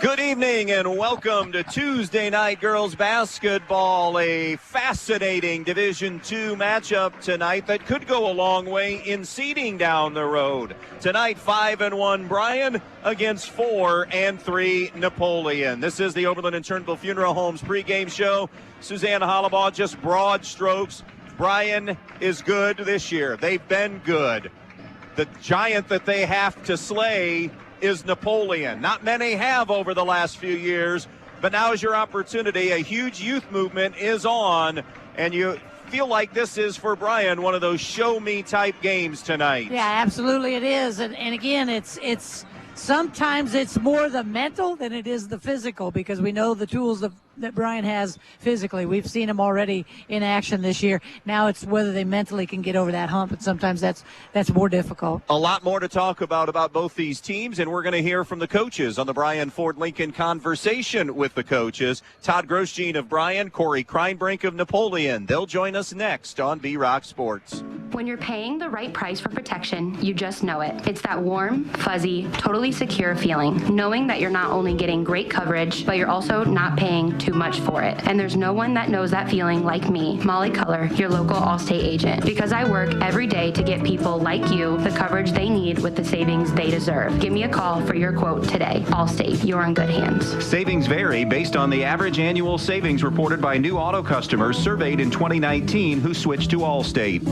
Good evening and welcome to Tuesday night girls basketball. A fascinating Division II matchup tonight that could go a long way in seeding down the road. Tonight, 5-1 Bryan against 4-3 Napoleon. This is the Overland and Turnbull Funeral Homes pregame show. Suzanne Hollabaugh, just broad strokes. Bryan is good this year. They've been good. The giant that they have to slay is Napoleon. Not many have over the last few years, but now is your opportunity. A huge youth movement is on, and you feel like this is for Bryan one of those show-me type games tonight. Yeah, absolutely it is. And again, it's sometimes it's more the mental than it is the physical, because we know the tools that Bryan has physically. We've seen him already in action this year. Now it's whether they mentally can get over that hump, and sometimes that's more difficult. A lot more to talk about both these teams, and we're going to hear from the coaches on the Bryan Ford Lincoln Conversation with the coaches. Todd Grosjean of Bryan, Corey Kreinbrink of Napoleon. They'll join us next on B-Rock Sports. When you're paying the right price for protection, you just know it. It's that warm, fuzzy, totally secure feeling, knowing that you're not only getting great coverage, but you're also not paying too much for it. And there's no one that knows that feeling like me, Molly Culler, your local Allstate agent, because I work every day to get people like you the coverage they need with the savings they deserve. Give me a call for your quote today. Allstate, you're in good hands. Savings vary based on the average annual savings reported by new auto customers surveyed in 2019 who switched to Allstate.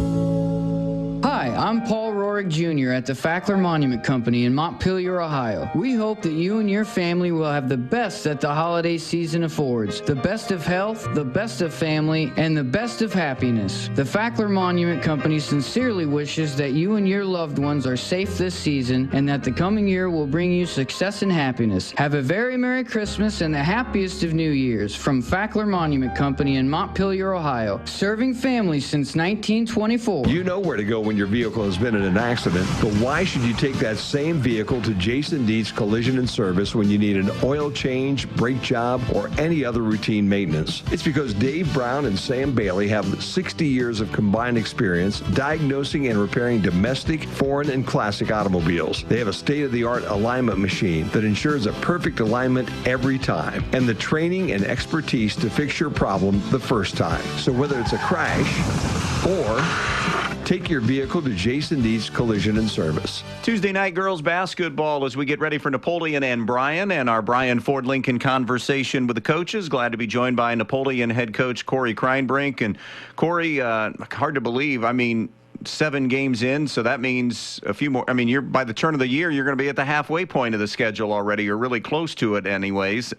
Hi, I'm Paul Rorick Jr. at the Fackler Monument Company in Montpelier, Ohio. We hope that you and your family will have the best that the holiday season affords. The best of health, the best of family, and the best of happiness. The Fackler Monument Company sincerely wishes that you and your loved ones are safe this season and that the coming year will bring you success and happiness. Have a very Merry Christmas and the happiest of New Years from Fackler Monument Company in Montpelier, Ohio. Serving families since 1924. You know where to go when your vehicle has been in an accident, but why should you take that same vehicle to Jason Deets Collision and Service when you need an oil change, brake job, or any other routine maintenance? It's because Dave Brown and Sam Bailey have 60 years of combined experience diagnosing and repairing domestic, foreign, and classic automobiles. They have a state-of-the-art alignment machine that ensures a perfect alignment every time, and the training and expertise to fix your problem the first time. So whether it's a crash or take your vehicle to Jason Deets Collision and Service. Tuesday night girls basketball as we get ready for Napoleon and Bryan and our Bryan Ford Lincoln Conversation with the coaches. Glad to be joined by Napoleon head coach Corey Kreinbrink. And Corey, hard to believe, 7 games in, so that means a few more. You're by the turn of the year, you're going to be at the halfway point of the schedule already. You're really close to it anyways.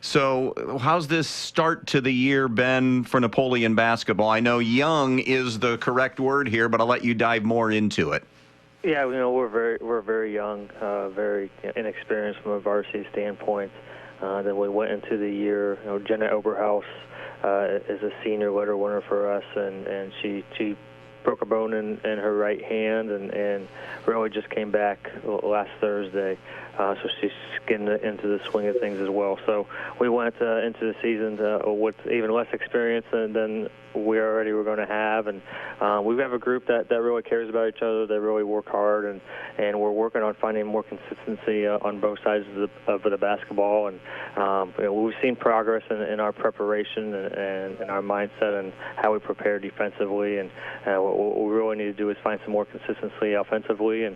So how's this start to the year been for Napoleon basketball? I know young is the correct word here, but I'll let you dive more into it. Yeah, we're very young, very inexperienced from a varsity standpoint. Then we went into the year. Jenna Oberhaus is a senior letter winner for us, and she broke a bone in her right hand and really just came back last Thursday. So she's getting into the swing of things as well. So we went into the season with even less experience than we already were going to have. And we have a group that really cares about each other. They really work hard, and we're working on finding more consistency on both sides of the basketball. And we've seen progress in our preparation and our mindset and how we prepare defensively. And what we really need to do is find some more consistency offensively. And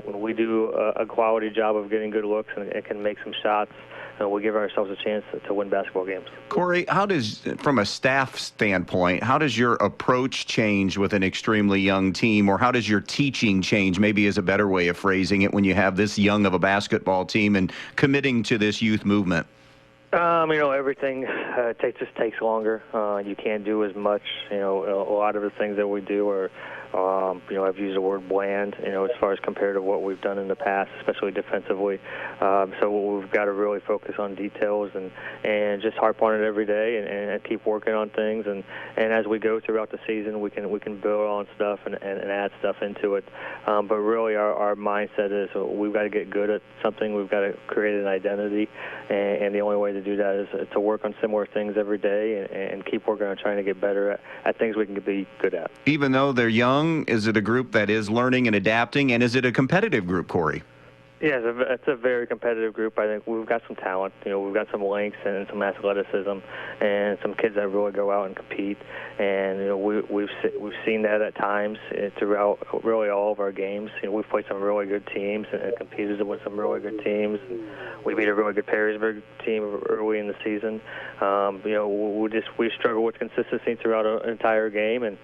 when we do a quality job of getting good looks and can make some shots, we give ourselves a chance to win basketball games. Corey, from a staff standpoint, how does your approach change with an extremely young team, or how does your teaching change, maybe is a better way of phrasing it, when you have this young of a basketball team and committing to this youth movement? Everything just takes longer. You can't do as much. A lot of the things that we do are, I've used the word bland, as far as compared to what we've done in the past, especially defensively. So we've got to really focus on details and just harp on it every day and keep working on things. And as we go throughout the season, we can build on stuff and add stuff into it. But really, our mindset is we've got to get good at something. We've got to create an identity, and the only way to do that is to work on similar things every day and keep working on trying to get better at things we can be good at. Even though they're young, is it a group that is learning and adapting, and is it a competitive group, Corey? Yeah, it's a very competitive group. I think we've got some talent. We've got some length and some athleticism, and some kids that really go out and compete. And we've seen that at times throughout really all of our games. We've played some really good teams and competed with some really good teams. We beat a really good Perrysburg team early in the season. We struggle with consistency throughout an entire game, and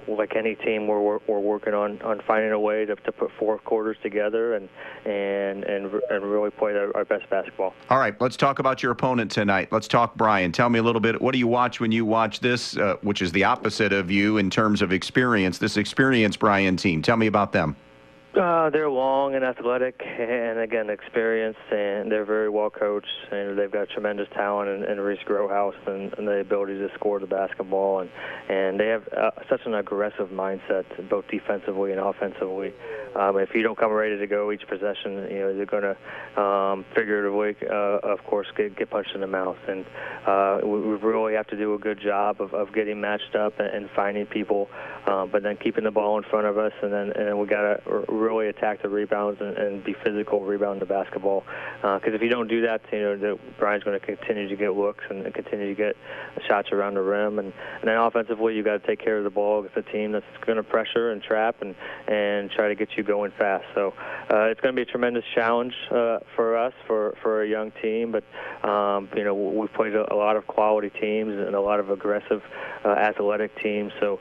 like any team, we're working on finding a way to put four quarters together and really play our best basketball. All right, let's talk about your opponent tonight. Let's talk Bryan. Tell me a little bit, what do you watch when you watch this, which is the opposite of you in terms of experience, this experienced Bryan team? Tell me about them. They're long and athletic, and again, experienced, and they're very well coached, and they've got tremendous talent in Reese Growhouse and the ability to score the basketball, and they have such an aggressive mindset, both defensively and offensively. If you don't come ready to go each possession, they're going to figuratively, of course, get punched in the mouth, and we really have to do a good job of getting matched up and finding people, but then keeping the ball in front of us, and then we got to really attack the rebounds and be physical rebound the basketball. Because if you don't do that, Bryan's going to continue to get looks and continue to get shots around the rim. And then offensively, you got to take care of the ball against a team that's going to pressure and trap and try to get you going fast. So it's going to be a tremendous challenge for us, for a young team. But we've played a lot of quality teams and a lot of aggressive, athletic teams. So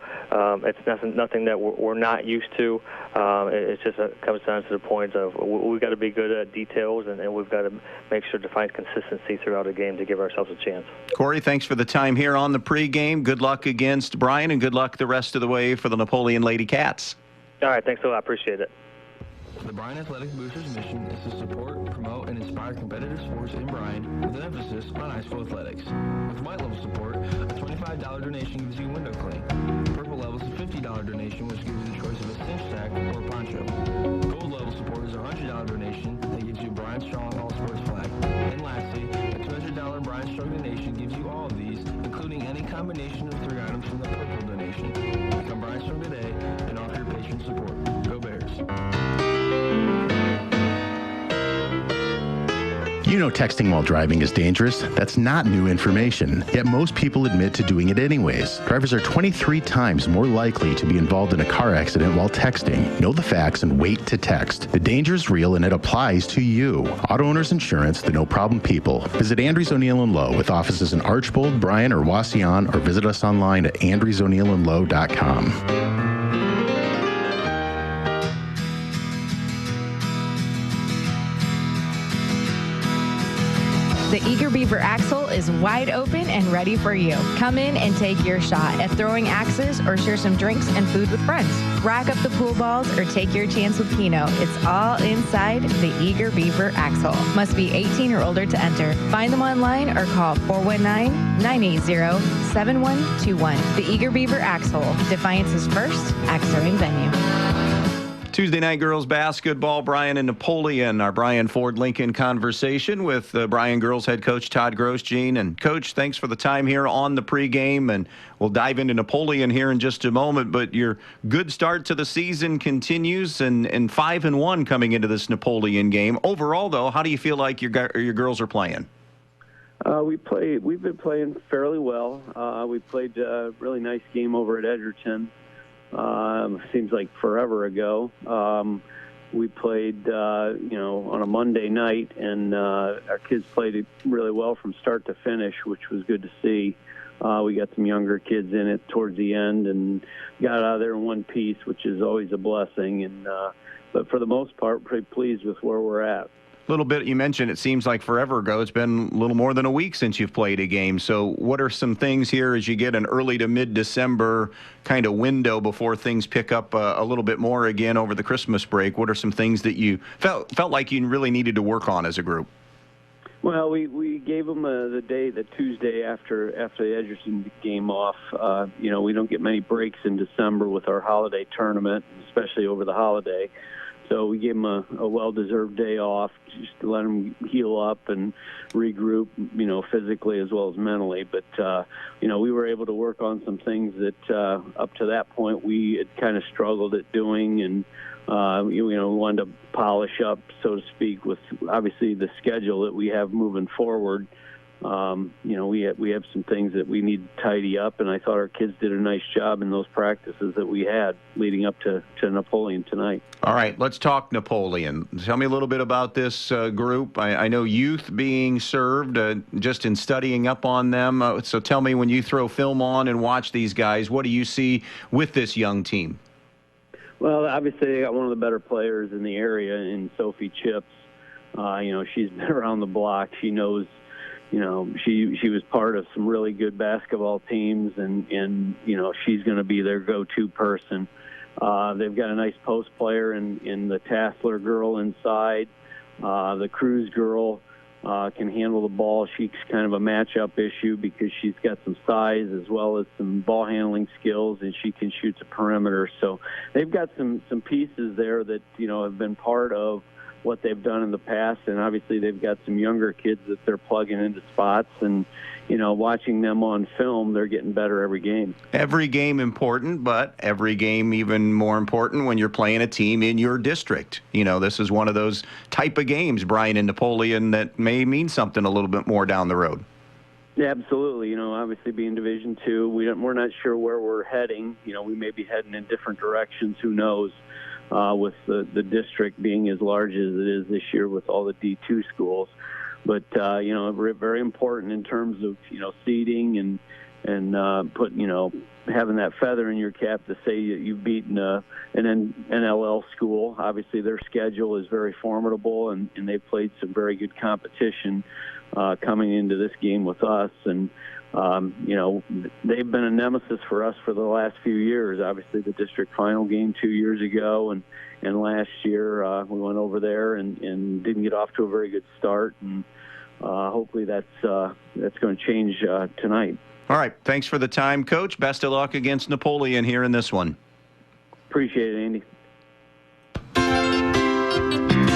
it's nothing that we're not used to. It's just comes down to the point of we've got to be good at details, and we've got to make sure to find consistency throughout a game to give ourselves a chance. Corey, thanks for the time here on the pregame. Good luck against Bryan, and good luck the rest of the way for the Napoleon Lady Cats. All right, thanks a lot. Appreciate it. The Bryan Athletic Boosters' mission is to support, promote, and inspire competitive sports in Bryan with an emphasis on high school athletics. With white level support, a $25 donation gives you a window clean. Purple level is a $50 donation, which gives you the choice of a cinch sack or a poncho. Gold level support is a $100 donation that gives you a Bryan Strong All Sports flag. And lastly, a $200 Bryan Strong donation gives you all of these, including any combination of 3 items from the purple donation. Become Bryan Strong today and offer your patron support. Go Bears! You know texting while driving is dangerous. That's not new information, yet most people admit to doing it anyways. Drivers are 23 times more likely to be involved in a car accident while texting. Know the facts and wait to text. The danger is real and it applies to you. Auto Owners Insurance, the no-problem people. Visit Andrews O'Neill & Lowe with offices in Archbold, Bryan, or Wasion, or visit us online at andrewsoneillandlowe.com. The Eager Beaver Axle is wide open and ready for you. Come in and take your shot at throwing axes or share some drinks and food with friends. Rack up the pool balls or take your chance with Keno. It's all inside the Eager Beaver Axle. Must be 18 or older to enter. Find them online or call 419-980-7121. The Eager Beaver Axle, Defiance's first axe throwing venue. Tuesday night girls basketball, Bryan and Napoleon. Our Bryan Ford Lincoln conversation with Bryan girls head coach Todd Grosjean. And Coach, thanks for the time here on the pregame, and we'll dive into Napoleon here in just a moment. But your good start to the season continues, and 5-1 coming into this Napoleon game. Overall, though, how do you feel like your girls are playing? We've been playing fairly well. We played a really nice game over at Edgerton. Seems like forever ago. We played, on a Monday night, and our kids played it really well from start to finish, which was good to see. We got some younger kids in it towards the end and got out of there in one piece, which is always a blessing. And but for the most part, pretty pleased with where we're at. Little bit, you mentioned it seems like forever ago. It's been a little more than a week since you've played a game. So what are some things here as you get an early to mid-December kind of window before things pick up a little bit more again over the Christmas break? What are some things that you felt like you really needed to work on as a group? Well, we gave them the Tuesday after the Edgerton game off. We don't get many breaks in December with our holiday tournament, especially over the holiday. So we gave them a well-deserved day off just to let them heal up and regroup, physically as well as mentally. But, we were able to work on some things that up to that point we had kind of struggled at doing. And we wanted to polish up, so to speak, with obviously the schedule that we have moving forward. We have some things that we need to tidy up, and I thought our kids did a nice job in those practices that we had leading up to Napoleon tonight. All right, let's talk Napoleon. Tell me a little bit about this group. I know youth being served just in studying up on them. So tell me, when you throw film on and watch these guys, what do you see with this young team? Well, obviously they got one of the better players in the area in Sophie Chips. She's been around the block. She knows. She was part of some really good basketball teams, and she's going to be their go-to person. They've got a nice post player in the Tassler girl inside. The Cruz girl can handle the ball. She's kind of a matchup issue because she's got some size as well as some ball handling skills, and she can shoot the perimeter. So they've got some pieces there that have been part of what they've done in the past, and obviously they've got some younger kids that they're plugging into spots, and watching them on film, they're getting better every game. Every game important, but every game even more important when you're playing a team in your district. This is one of those type of games, Bryan and Napoleon, that may mean something a little bit more down the road. Yeah, absolutely. Obviously being Division II, we're not sure where we're heading. We may be heading in different directions, who knows. With the district being as large as it is this year with all the D2 schools. But, very important in terms of, seeding and having that feather in your cap to say that you've beaten an NLL school. Obviously their schedule is very formidable, and they've played some very good competition coming into this game with us. And, they've been a nemesis for us for the last few years. Obviously the district final game 2 years ago, and last year we went over there and didn't get off to a very good start. And hopefully that's going to change tonight. All right. Thanks for the time, Coach. Best of luck against Napoleon here in this one. Appreciate it, Andy.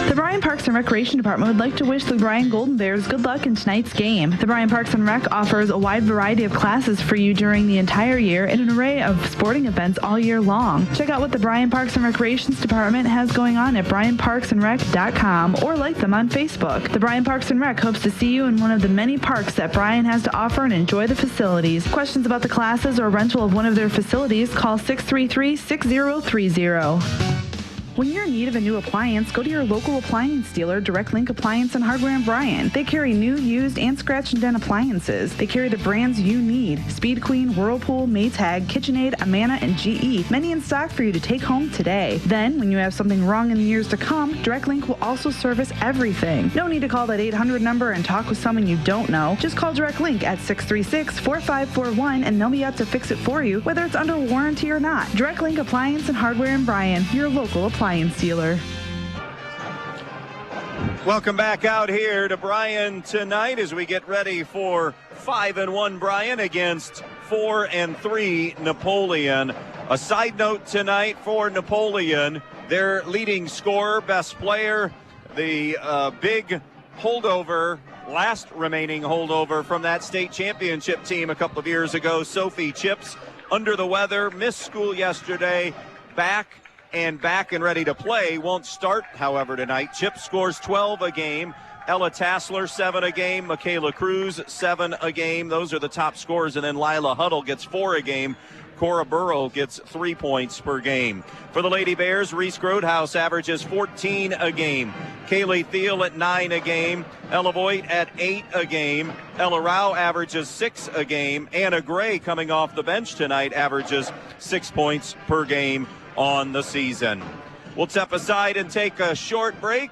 The Bryan Parks and Recreation Department would like to wish the Bryan Golden Bears good luck in tonight's game. The Bryan Parks and Rec offers a wide variety of classes for you during the entire year and an array of sporting events all year long. Check out what the Bryan Parks and Recreations Department has going on at bryanparksandrec.com or like them on Facebook. The Bryan Parks and Rec hopes to see you in one of the many parks that Bryan has to offer and enjoy the facilities. Questions about the classes or rental of one of their facilities, call 633-6030. When you're in need of a new appliance, go to your local appliance dealer, Direct Link Appliance and Hardware in Bryan. They carry new, used, and scratch and dent appliances. They carry the brands you need: Speed Queen, Whirlpool, Maytag, KitchenAid, Amana, and GE. Many in stock for you to take home today. Then, when you have something wrong in the years to come, Direct Link will also service everything. No need to call that 800 number and talk with someone you don't know. Just call Direct Link at 636-4541 and they'll be out to fix it for you, whether it's under warranty or not. Direct Link Appliance and Hardware in Bryan, your local appliance dealer. Welcome back out here to Bryan tonight as we get ready for 5-1 Bryan against 4-3 Napoleon. A side note tonight for Napoleon, their leading scorer, best player, the big holdover, last remaining holdover from that state championship team a couple of years ago, Sophie Chips, under the weather, missed school yesterday, back and ready to play. Won't start, however, tonight. Chip scores 12 a game. Ella Tassler, 7 a game. Michaela Cruz, 7 a game. Those are the top scorers. And then Lila Huddle gets 4 a game. Cora Burrow gets 3 points per game. For the Lady Bears, Reese Grodehouse averages 14 a game. Kaylee Thiel at 9 a game. Ella Voigt at 8 a game. Ella Rao averages 6 a game. Anna Gray, coming off the bench tonight, averages 6 points per game on the season. We'll step aside and take a short break.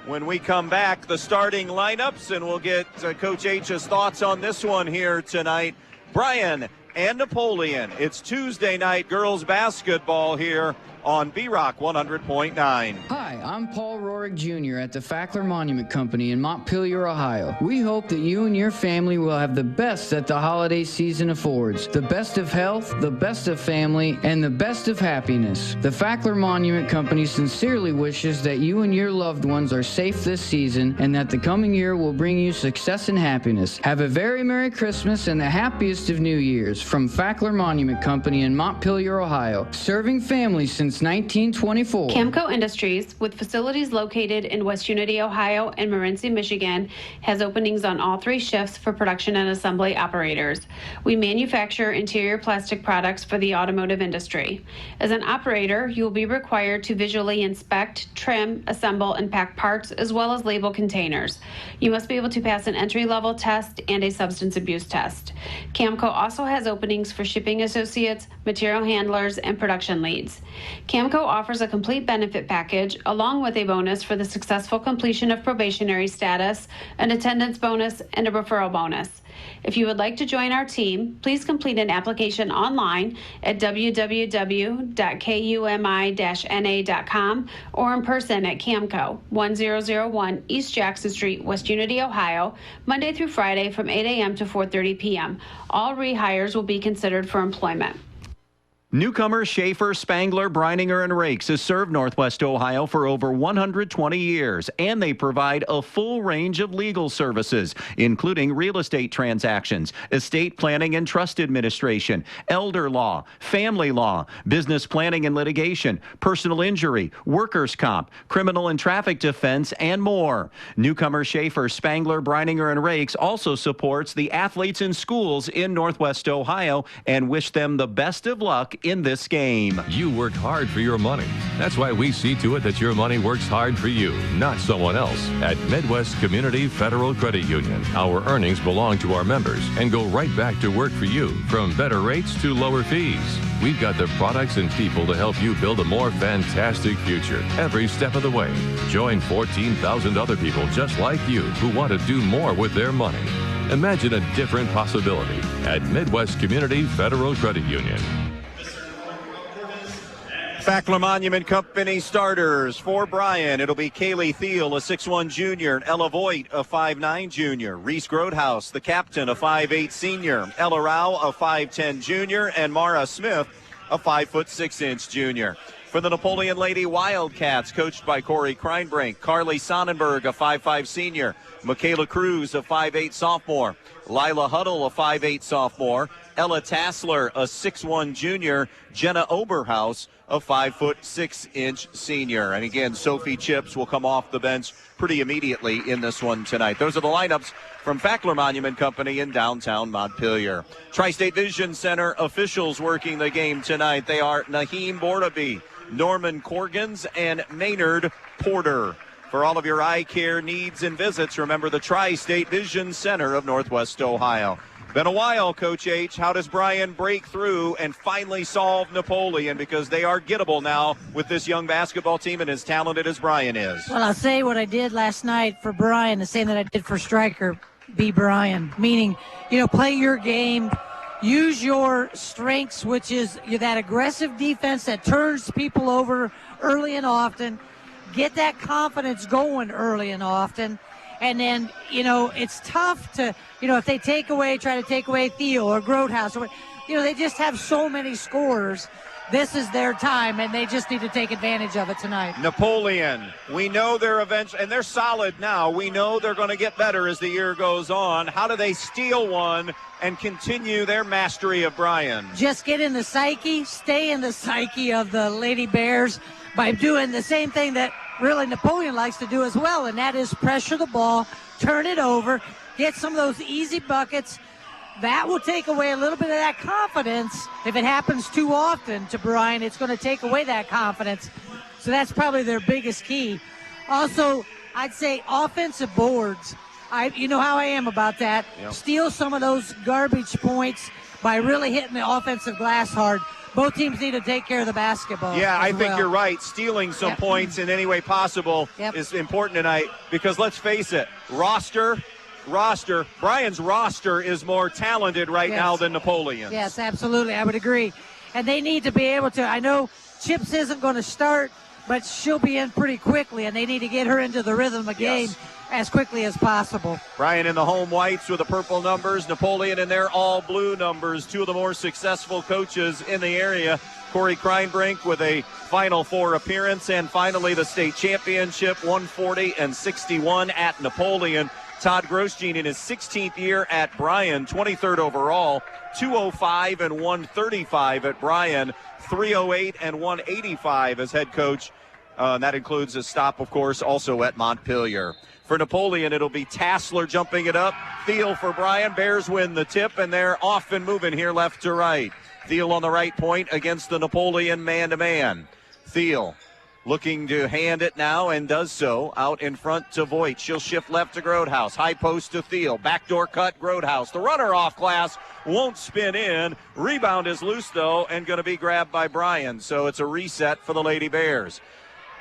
When we come back, the starting lineups, and we'll get Coach H's thoughts on this one here tonight. Bryan and Napoleon. It's Tuesday night girls basketball here on B-Rock 100.9. Hi, I'm Paul Rorig Jr. at the Fackler Monument Company in Montpelier, Ohio. We hope that you and your family will have the best that the holiday season affords. The best of health, the best of family, and the best of happiness. The Fackler Monument Company sincerely wishes that you and your loved ones are safe this season and that the coming year will bring you success and happiness. Have a very Merry Christmas and the happiest of New Years from Fackler Monument Company in Montpelier, Ohio. Serving families since since 1924. Camco Industries, with facilities located in West Unity, Ohio and Morenci, Michigan, has openings on all 3 shifts for production and assembly operators. We manufacture interior plastic products for the automotive industry. As an operator, you will be required to visually inspect, trim, assemble, and pack parts, as well as label containers. You must be able to pass an entry-level test and a substance abuse test. Camco also has openings for shipping associates, material handlers, and production leads. Camco offers a complete benefit package along with a bonus for the successful completion of probationary status, an attendance bonus, and a referral bonus. If you would like to join our team, please complete an application online at www.kumi-na.com or in person at Camco, 1001 East Jackson Street, West Unity, Ohio, Monday through Friday from 8 a.m. to 4:30 p.m. All rehires will be considered for employment. Newcomer Schaefer, Spangler, Brininger, and Rakes has served Northwest Ohio for over 120 years, and they provide a full range of legal services, including real estate transactions, estate planning and trust administration, elder law, family law, business planning and litigation, personal injury, workers' comp, criminal and traffic defense, and more. Newcomer Schaefer, Spangler, Brininger, and Rakes also supports the athletes in schools in Northwest Ohio and wish them the best of luck in this game. You work hard for your money. That's why we see to it that your money works hard for you, not someone else. At Midwest Community Federal Credit Union, our earnings belong to our members and go right back to work for you, from better rates to lower fees. We've got the products and people to help you build a more fantastic future every step of the way. Join 14,000 other people just like you who want to do more with their money. Imagine a different possibility at Midwest Community Federal Credit Union. Fackler Monument Company starters for Bryan. It'll be Kaylee Thiel, a 6'1 junior, Ella Voigt, a 5'9 junior, Reese Grotehouse, the captain, a 5'8 senior, Ella Rao, a 5'10 junior, and Mara Smith, a 5'6" junior. For the Napoleon Lady Wildcats, coached by Corey Kreinbrink, Carly Sonnenberg, a 5'5 senior, Michaela Cruz, a 5'8 sophomore, Lila Huddle, a 5'8 sophomore, Ella Tassler, a 6'1 junior, Jenna Oberhaus, a 5'6" senior. And again, Sophie Chips will come off the bench pretty immediately in this one tonight. Those are the lineups from Fackler Monument Company in downtown Montpelier. Tri-State Vision Center officials working the game tonight. They are Naheem Bordaby, Norman Corgans, and Maynard Porter. For all of your eye care needs and visits, remember the Tri-State Vision Center of Northwest Ohio. Been a while, Coach H. How does Bryan break through and finally solve Napoleon? Because they are gettable now with this young basketball team and as talented as Bryan is. Well, I'll say what I did last night for Bryan, the same that I did for Stryker, be Bryan. Meaning, play your game, use your strengths, which is that aggressive defense that turns people over early and often. Get that confidence going early and often. And then, it's tough to, if they try to take away Theo or Grotehouse, or, they just have so many scorers. This is their time, and they just need to take advantage of it tonight. Napoleon, we know they're and they're solid now. We know they're going to get better as the year goes on. How do they steal one and continue their mastery of Bryan? Just get in the psyche, stay in the psyche of the Lady Bears by doing the same thing that really Napoleon likes to do as well, and that is pressure the ball, turn it over, get some of those easy buckets. That will take away a little bit of that confidence. If it happens too often to Bryan, it's going to take away that confidence. So that's probably their biggest key. Also, I'd say offensive boards. You know how I am about that. Yep. Steal some of those garbage points by really hitting the offensive glass hard. Both teams need to take care of the basketball. Yeah, I think you're right. Stealing some points in any way possible is important tonight because let's face it, Bryan's roster is more talented right now than Napoleon's. Yes, absolutely. I would agree. And they need to be able to, I know Chips isn't going to start, but she'll be in pretty quickly, and they need to get her into the rhythm of the game as quickly as possible. Bryan in the home whites with the purple numbers, Napoleon in their all blue numbers, two of the more successful coaches in the area. Corey Kreinbrink with a Final Four appearance, and finally the state championship, 140-61 at Napoleon. Todd Grosjean in his 16th year at Bryan, 23rd overall, 205 and 135 at Bryan, 308 and 185 as head coach. And that includes a stop, of course, also at Montpelier. For Napoleon, it'll be Tassler jumping it up. Thiel for Bryan. Bears win the tip, and they're off and moving here left to right. Thiel on the right point against the Napoleon man-to-man. Thiel looking to hand it now and does so out in front to Voigt. She'll shift left to Grodehouse. High post to Thiel. Backdoor cut, Grodehouse. The runner off glass won't spin in. Rebound is loose, though, and going to be grabbed by Bryan. So it's a reset for the Lady Bears.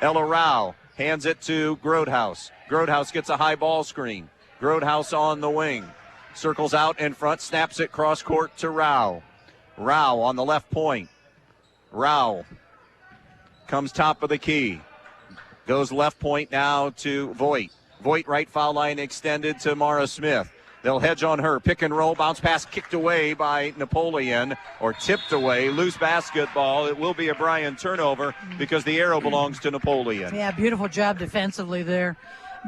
Ella Rao hands it to Grodehouse. Grodehouse gets a high ball screen. Grodehouse on the wing. Circles out in front, snaps it cross court to Rao. Rao on the left point. Rao comes top of the key. Goes left point now to Voigt. Voigt right foul line extended to Mara Smith. They'll hedge on her. Pick and roll. Bounce pass kicked away by Napoleon, or tipped away. Loose basketball. It will be a Bryan turnover because the arrow belongs to Napoleon. Yeah, beautiful job defensively there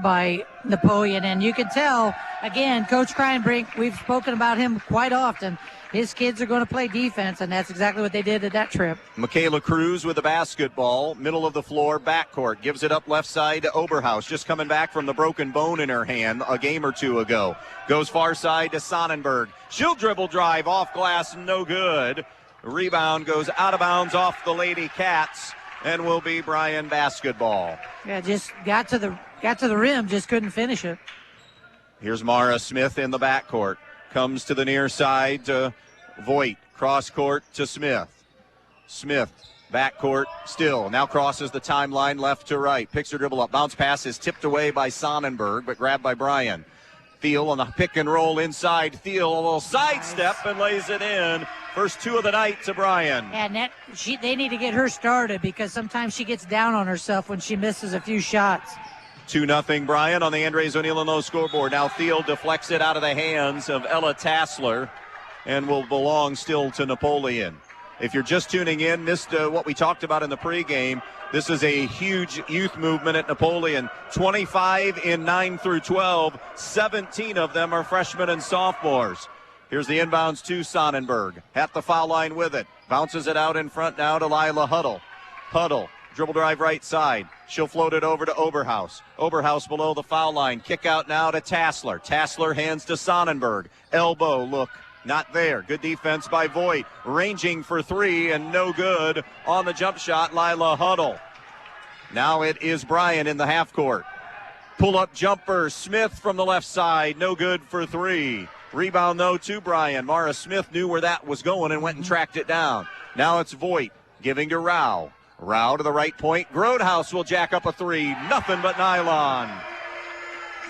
by Napoleon. And you can tell, again, Coach Kreinbrink, we've spoken about him quite often. His kids are going to play defense, and that's exactly what they did at that trip. Michaela Cruz with the basketball, middle of the floor, backcourt. Gives it up left side to Oberhaus, just coming back from the broken bone in her hand a game or two ago. Goes far side to Sonnenberg. She'll dribble drive off glass, no good. Rebound goes out of bounds off the Lady Cats, and will be Bryan basketball. Yeah, just got to the rim, just couldn't finish it. Here's Mara Smith in the backcourt. Comes to the near side to Voigt. Cross court to Smith. Smith, backcourt still. Now crosses the timeline left to right. Picks her dribble up. Bounce pass is tipped away by Sonnenberg, but grabbed by Bryan. Thiel on the pick and roll inside. Thiel a little sidestep and lays it in. First two of the night to Bryan. And they need to get her started because sometimes she gets down on herself when she misses a few shots. 2-0 Bryan on the Andres O'Neill scoreboard. Now Thiel deflects it out of the hands of Ella Tassler and will belong still to Napoleon. If you're just tuning in, missed what we talked about in the pregame, this is a huge youth movement at Napoleon. 25 in 9 through 12. 17 of them are freshmen and sophomores. Here's the inbounds to Sonnenberg. At the foul line with it. Bounces it out in front now to Lila Huddle. Huddle. Dribble drive right side. She'll float it over to Oberhaus. Oberhaus below the foul line. Kick out now to Tassler. Tassler hands to Sonnenberg. Elbow look. Not there. Good defense by Voigt. Ranging for three and no good on the jump shot. Lila Huddle. Now it is Bryan in the half court. Pull-up jumper. Smith from the left side. No good for three. Rebound though to Bryan. Mara Smith knew where that was going and went and tracked it down. Now it's Voigt giving to Rao. Rao to the right point. Grodehouse will jack up a three. Nothing but nylon.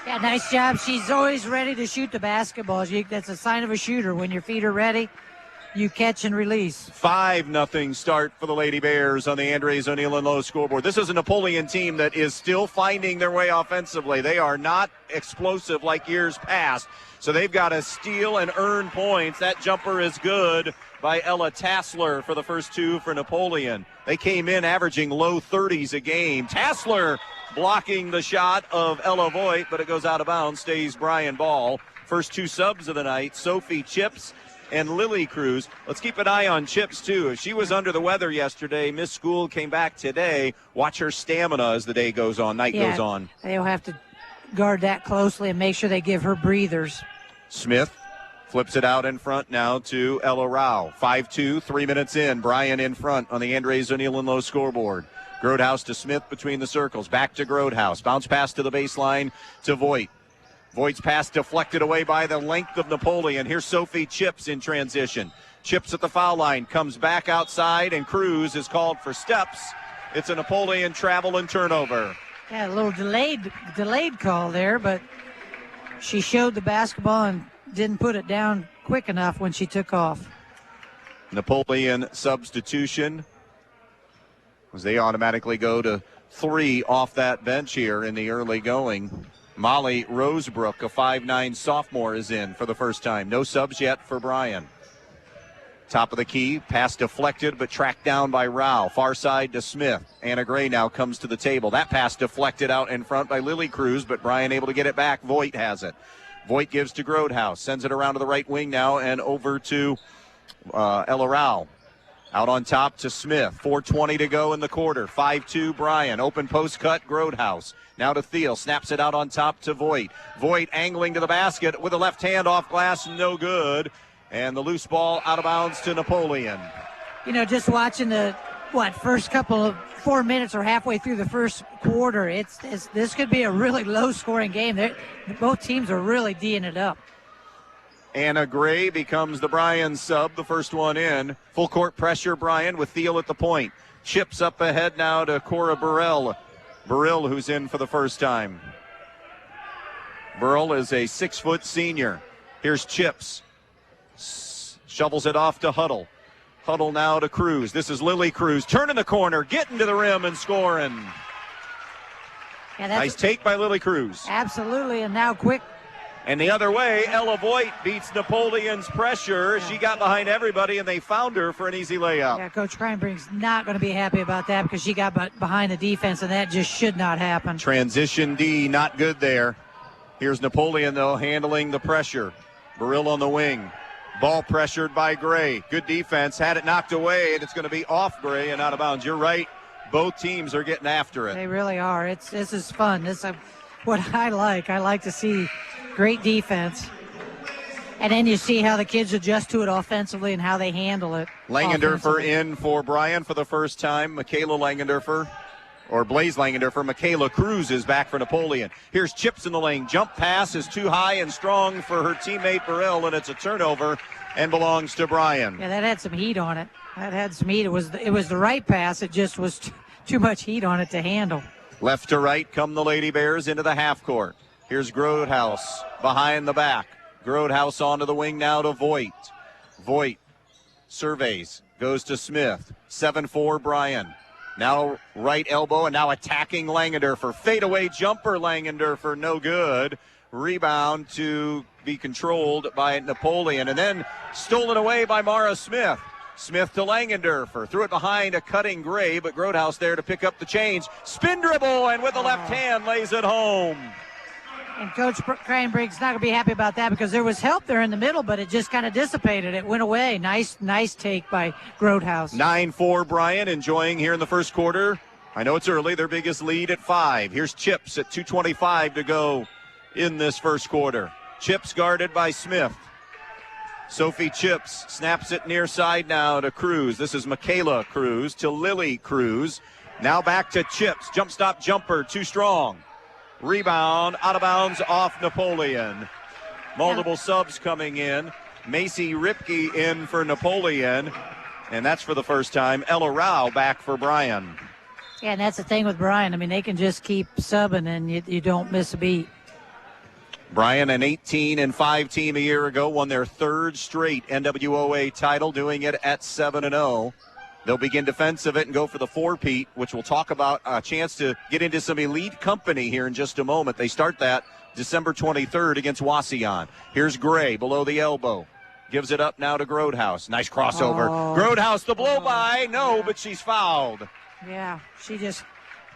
Yeah, nice job. She's always ready to shoot the basketball. That's a sign of a shooter. When your feet are ready, you catch and release. 5-0 start for the Lady Bears on the Andres O'Neill and Lowe scoreboard. This is a Napoleon team that is still finding their way offensively. They are not explosive like years past, so they've got to steal and earn points. That jumper is good by Ella Tassler for the first two for Napoleon. They came in averaging low 30s a game. Tassler blocking the shot of Ella Voigt, but it goes out of bounds, stays Bryan ball. First two subs of the night, Sophie Chips and Lily Cruz. Let's keep an eye on Chips, too. If she was under the weather yesterday, missed school, came back today. Watch her stamina as the day goes on, night goes on. They'll have to guard that closely and make sure they give her breathers. Smith flips it out in front now to Ella Rao. 5-2, 3 minutes in. Bryan in front on the Andres O'Neill and Lowe scoreboard. Grodehouse to Smith between the circles. Back to Grodehouse. Bounce pass to the baseline to Voigt. Voigt's pass deflected away by the length of Napoleon. Here's Sophie Chips in transition. Chips at the foul line. Comes back outside, and Cruz is called for steps. It's a Napoleon travel and turnover. Yeah, a little delayed call there, but she showed the basketball and didn't put it down quick enough when she took off. Napoleon substitution as they automatically go to three off that bench here in the early going. Molly Rosebrook, a 5'9" sophomore, is in for the first time. No subs yet for Bryan. Top of the key, pass deflected but tracked down by Rao. Far side to Smith. Anna Gray now comes to the table. That pass deflected out in front by Lily Cruz, but Bryan able to get it back. Voigt has it. Voigt gives to Grodhouse, sends it around to the right wing now and over to Ella Rao. Out on top to Smith. 4:20 to go in the quarter. 5-2 Bryan. Open post cut, Grodhouse. Now to Thiel. Snaps it out on top to Voigt. Voigt angling to the basket with a left hand off glass. No good. And the loose ball out of bounds to Napoleon. You know, just watching the, first couple of 4 minutes or halfway through the first quarter, this could be a really low-scoring game. Both teams are really D'ing it up. Anna Gray becomes the Bryan sub, the first one in. Full court pressure, Bryan with Thiel at the point. Chips up ahead now to Cora Burrell. Burrell, who's in for the first time. Burrell is a 6-foot senior. Here's Chips. Shovels it off to Huddle. Huddle now to Cruz. This is Lily Cruz. Turning the corner, getting to the rim and scoring. Yeah, nice take by Lily Cruz. Absolutely, and now quick. And the other way, Ella Voigt beats Napoleon's pressure. Yeah. She got behind everybody, and they found her for an easy layup. Yeah, Coach Kreinbrink's not going to be happy about that because she got behind the defense, and that just should not happen. Transition D, not good there. Here's Napoleon, though, handling the pressure. Burrell on the wing. Ball pressured by Gray. Good defense. Had it knocked away, and it's going to be off Gray and out of bounds. You're right. Both teams are getting after it. They really are. This is fun. This is what I like. I like to see great defense. And then you see how the kids adjust to it offensively and how they handle it. Langendorfer in for Bryan for the first time. Michaela Langendorfer. Or Blaze Langendorfer. Michaela Cruz is back for Napoleon. Here's Chips in the lane. Jump pass is too high and strong for her teammate Burrell, and it's a turnover and belongs to Bryan. Yeah, that had some heat on it. That had some heat. It was the right pass. It just was too much heat on it to handle. Left to right come the Lady Bears into the half court. Here's Grodhouse behind the back. Grodhouse onto the wing now to Voigt. Voigt surveys, goes to Smith. 7-4 Bryan. Now right elbow and now attacking Langendorfer. Fadeaway jumper Langendorfer, no good. Rebound to be controlled by Napoleon and then stolen away by Mara Smith. Smith to Langendorfer. Threw it behind a cutting Gray, but Grodhouse there to pick up the change. Spin dribble and with the left hand lays it home. And Coach Kreinbrink's not going to be happy about that because there was help there in the middle, but it just kind of dissipated. It went away. Nice take by Grodhouse. 9-4 Bryan enjoying here in the first quarter. I know it's early. Their biggest lead at 5. Here's Chips at 2:25 to go in this first quarter. Chips guarded by Smith. Sophie Chips snaps it near side now to Cruz. This is Michaela Cruz to Lily Cruz. Now back to Chips. Jump stop jumper, too strong. Rebound, out of bounds, off Napoleon. Multiple subs coming in. Macy Ripke in for Napoleon, and that's for the first time. Ella Rao back for Bryan. Yeah, and that's the thing with Bryan. I mean, they can just keep subbing, and you don't miss a beat. Bryan, an 18-5 team a year ago, won their third straight NWOA title, doing it at 7-0. They'll begin defense of it and go for the four-peat, which we'll talk about, a chance to get into some elite company here in just a moment. They start that December 23rd against Wauseon. Here's Gray below the elbow. Gives it up now to Grodhouse. Nice crossover. Grodhouse, the blow-by. No, but she's fouled. Yeah, she just,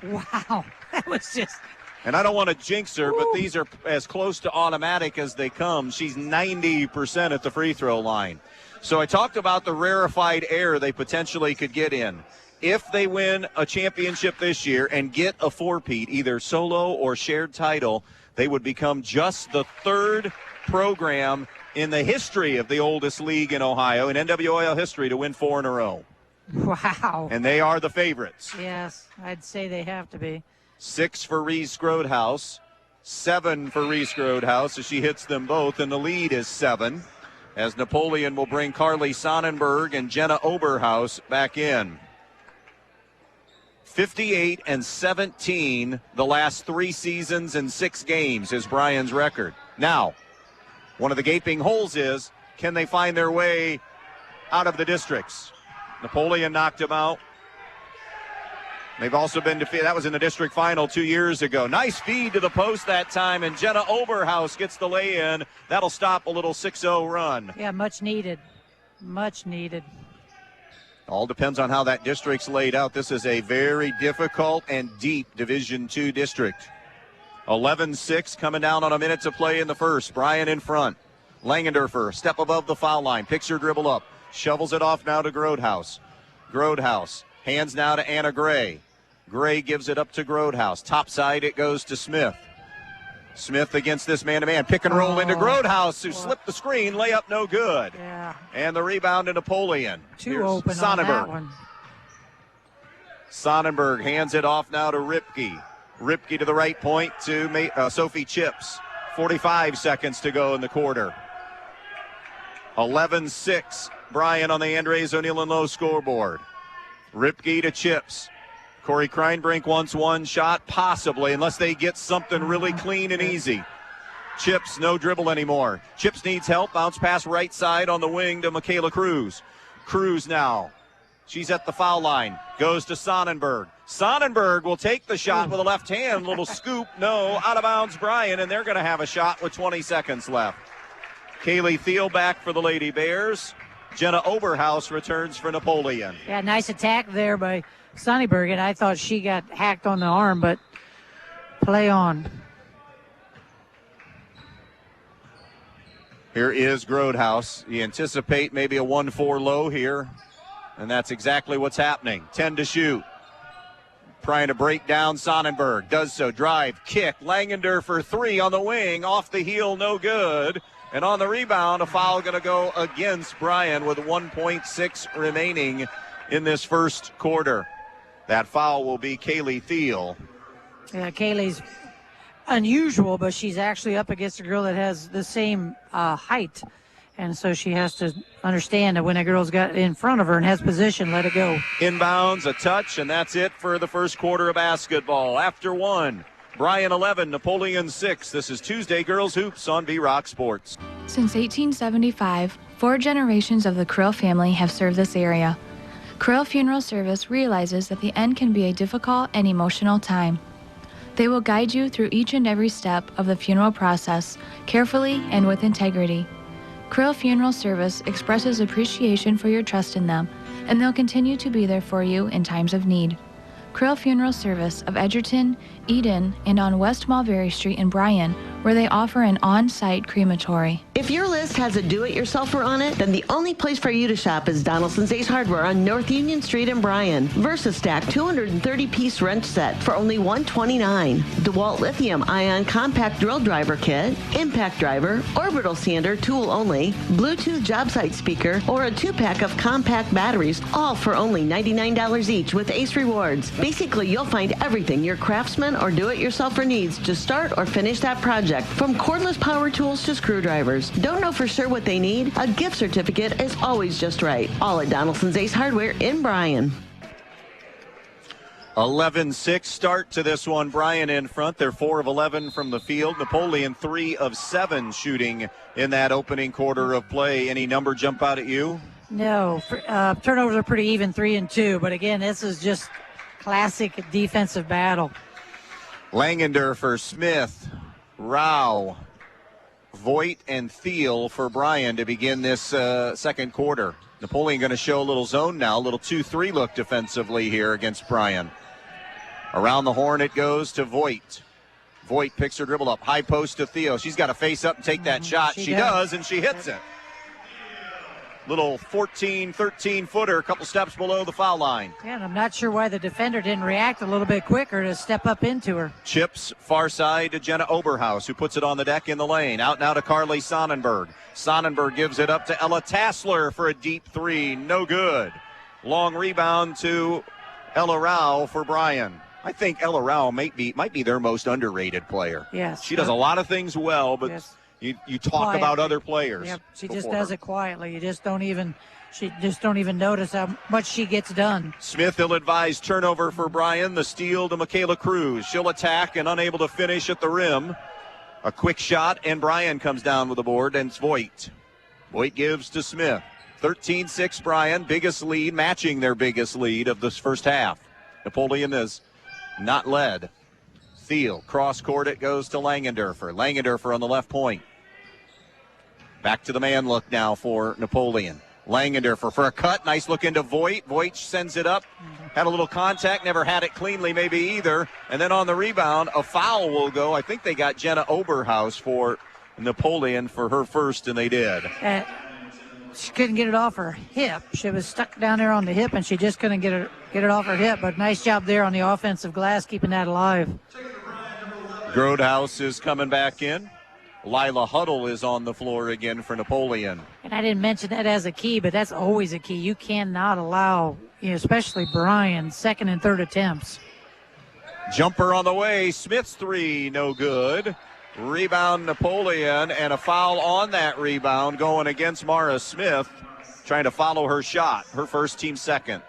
wow. That was just. And I don't want to jinx her, but these are as close to automatic as they come. She's 90% at the free throw line. So I talked about the rarefied air they potentially could get in. If they win a championship this year and get a four-peat, either solo or shared title, they would become just the third program in the history of the oldest league in Ohio, in NWOL history, to win 4 in a row. Wow. And they are the favorites. Yes, I'd say they have to be. 6 for Reese Grodhouse, 7 for Reese Grodhouse as she hits them both, and the lead is 7. As Napoleon will bring Carly Sonnenberg and Jenna Oberhaus back in. 58-17 the last 3 seasons and 6 games is Bryan's record. Now, one of the gaping holes is, can they find their way out of the districts? Napoleon knocked them out. They've also been defeated. That was in the district final 2 years ago. Nice feed to the post that time, and Jenna Oberhaus gets the lay-in. That'll stop a little 6-0 run. Yeah, much needed. Much needed. All depends on how that district's laid out. This is a very difficult and deep Division II district. 11-6 coming down on a minute to play in the first. Bryan in front. Langendorfer, step above the foul line, picks her dribble up, shovels it off now to Grodhaus. Grodhaus, hands now to Anna Gray. Gray gives it up to Grodhaus. Top side, it goes to Smith. Smith against this man-to-man. Pick and roll into Grodhaus, who slipped the screen. Layup no good. Yeah. And the rebound to Napoleon. Too open on that one. Sonnenberg hands it off now to Ripke. Ripke to the right point to Sophie Chips. 45 seconds to go in the quarter. 11-6. Bryan on the Andres O'Neill Low scoreboard. Ripke to Chips. Corey Kreinbrink wants one shot, possibly, unless they get something really clean and easy. Chips, no dribble anymore. Chips needs help. Bounce pass right side on the wing to Michaela Cruz. Cruz now. She's at the foul line. Goes to Sonnenberg. Sonnenberg will take the shot with a left hand. Little scoop. No. Out of bounds, Bryan, and they're going to have a shot with 20 seconds left. Kaylee Thiel back for the Lady Bears. Jenna Oberhaus returns for Napoleon. Yeah, nice attack there by Sonnenberg, and I thought she got hacked on the arm, but play on. Here is Grodhaus. You anticipate maybe a 1-4 low here, and that's exactly what's happening. 10 to shoot. Trying to break down Sonnenberg. Does so. Drive, kick. Langender for three on the wing. Off the heel, no good. And on the rebound, a foul going to go against Bryan with 1.6 remaining in this first quarter. That foul will be Kaylee Thiel. Yeah, Kaylee's unusual, but she's actually up against a girl that has the same height. And so she has to understand that when a girl's got in front of her and has position, let it go. Inbounds, a touch, and that's it for the first quarter of basketball. After one, Bryan 11, Napoleon 6. This is Tuesday Girls Hoops on V-Rock Sports. Since 1875, 4 generations of the Krill family have served this area. Krill Funeral Service realizes that the end can be a difficult and emotional time. They will guide you through each and every step of the funeral process, carefully and with integrity. Krill Funeral Service expresses appreciation for your trust in them, and they'll continue to be there for you in times of need. Krill Funeral Service of Edgerton, Eden, and on West Mulberry Street in Bryan, where they offer an on-site crematory. If your list has a do-it-yourselfer on it, then the only place for you to shop is Donaldson's Ace Hardware on North Union Street in Bryan. VersaStack 230-piece wrench set for only $129. DeWalt lithium-ion compact drill driver kit, impact driver, orbital sander tool only, Bluetooth job site speaker, or a 2-pack of compact batteries, all for only $99 each with Ace Rewards. Basically, you'll find everything your craftsman or do-it-yourselfer needs to start or finish that project, from cordless power tools to screwdrivers. Don't know for sure what they need? A gift certificate is always just right. All at Donaldson's Ace Hardware in Bryan. 11-6 start to this one. Bryan in front. They're 4 of 11 from the field. Napoleon 3 of 7 shooting in that opening quarter of play. Any number jump out at you? No. Turnovers are pretty even, 3 and 2. But again, this is just classic defensive battle. Langendorfer, Smith, Rao, Voigt, and Thiel for Bryan to begin this second quarter. Napoleon going to show a little zone now, a little 2-3 look defensively here against Bryan. Around the horn it goes to Voigt. Voigt picks her dribble up, high post to Thiel. She's got to face up and take that shot. She does, and she hits it. Little 14, 13-footer, a couple steps below the foul line. Yeah, and I'm not sure why the defender didn't react a little bit quicker to step up into her. Chips far side to Jenna Oberhaus, who puts it on the deck in the lane. Out now to Carly Sonnenberg. Sonnenberg gives it up to Ella Tassler for a deep three. No good. Long rebound to Ella Rao for Bryan. I think Ella Rao might be their most underrated player. Yes. She does a lot of things well, but yes. You talk quietly about other players. Yep, she just does it quietly. You just don't even notice how much she gets done. Smith ill-advised turnover for Bryan. The steal to Michaela Cruz. She'll attack and unable to finish at the rim. A quick shot, and Bryan comes down with the board, and it's Voigt. Voigt gives to Smith. 13-6 Bryan, biggest lead, matching their biggest lead of this first half. Napoleon is not led. Thiel, cross court, it goes to Langendorfer. Langendorfer on the left point. Back to the man look now for Napoleon. Langander for a cut. Nice look into Voigt. Voigt sends it up. Had a little contact, never had it cleanly maybe either. And then on the rebound, a foul will go. I think they got Jenna Oberhaus for Napoleon for her first, and they did. She couldn't get it off her hip. She was stuck down there on the hip, and she just couldn't get it off her hip. But nice job there on the offensive glass, keeping that alive. Grodehouse is coming back in. Lila Huddle is on the floor again for Napoleon. And I didn't mention that as a key, but that's always a key. You cannot allow, especially Bryan, second and third attempts. Jumper on the way. Smith's three, no good. Rebound Napoleon, and a foul on that rebound going against Mara Smith, trying to follow her shot, her first, team second.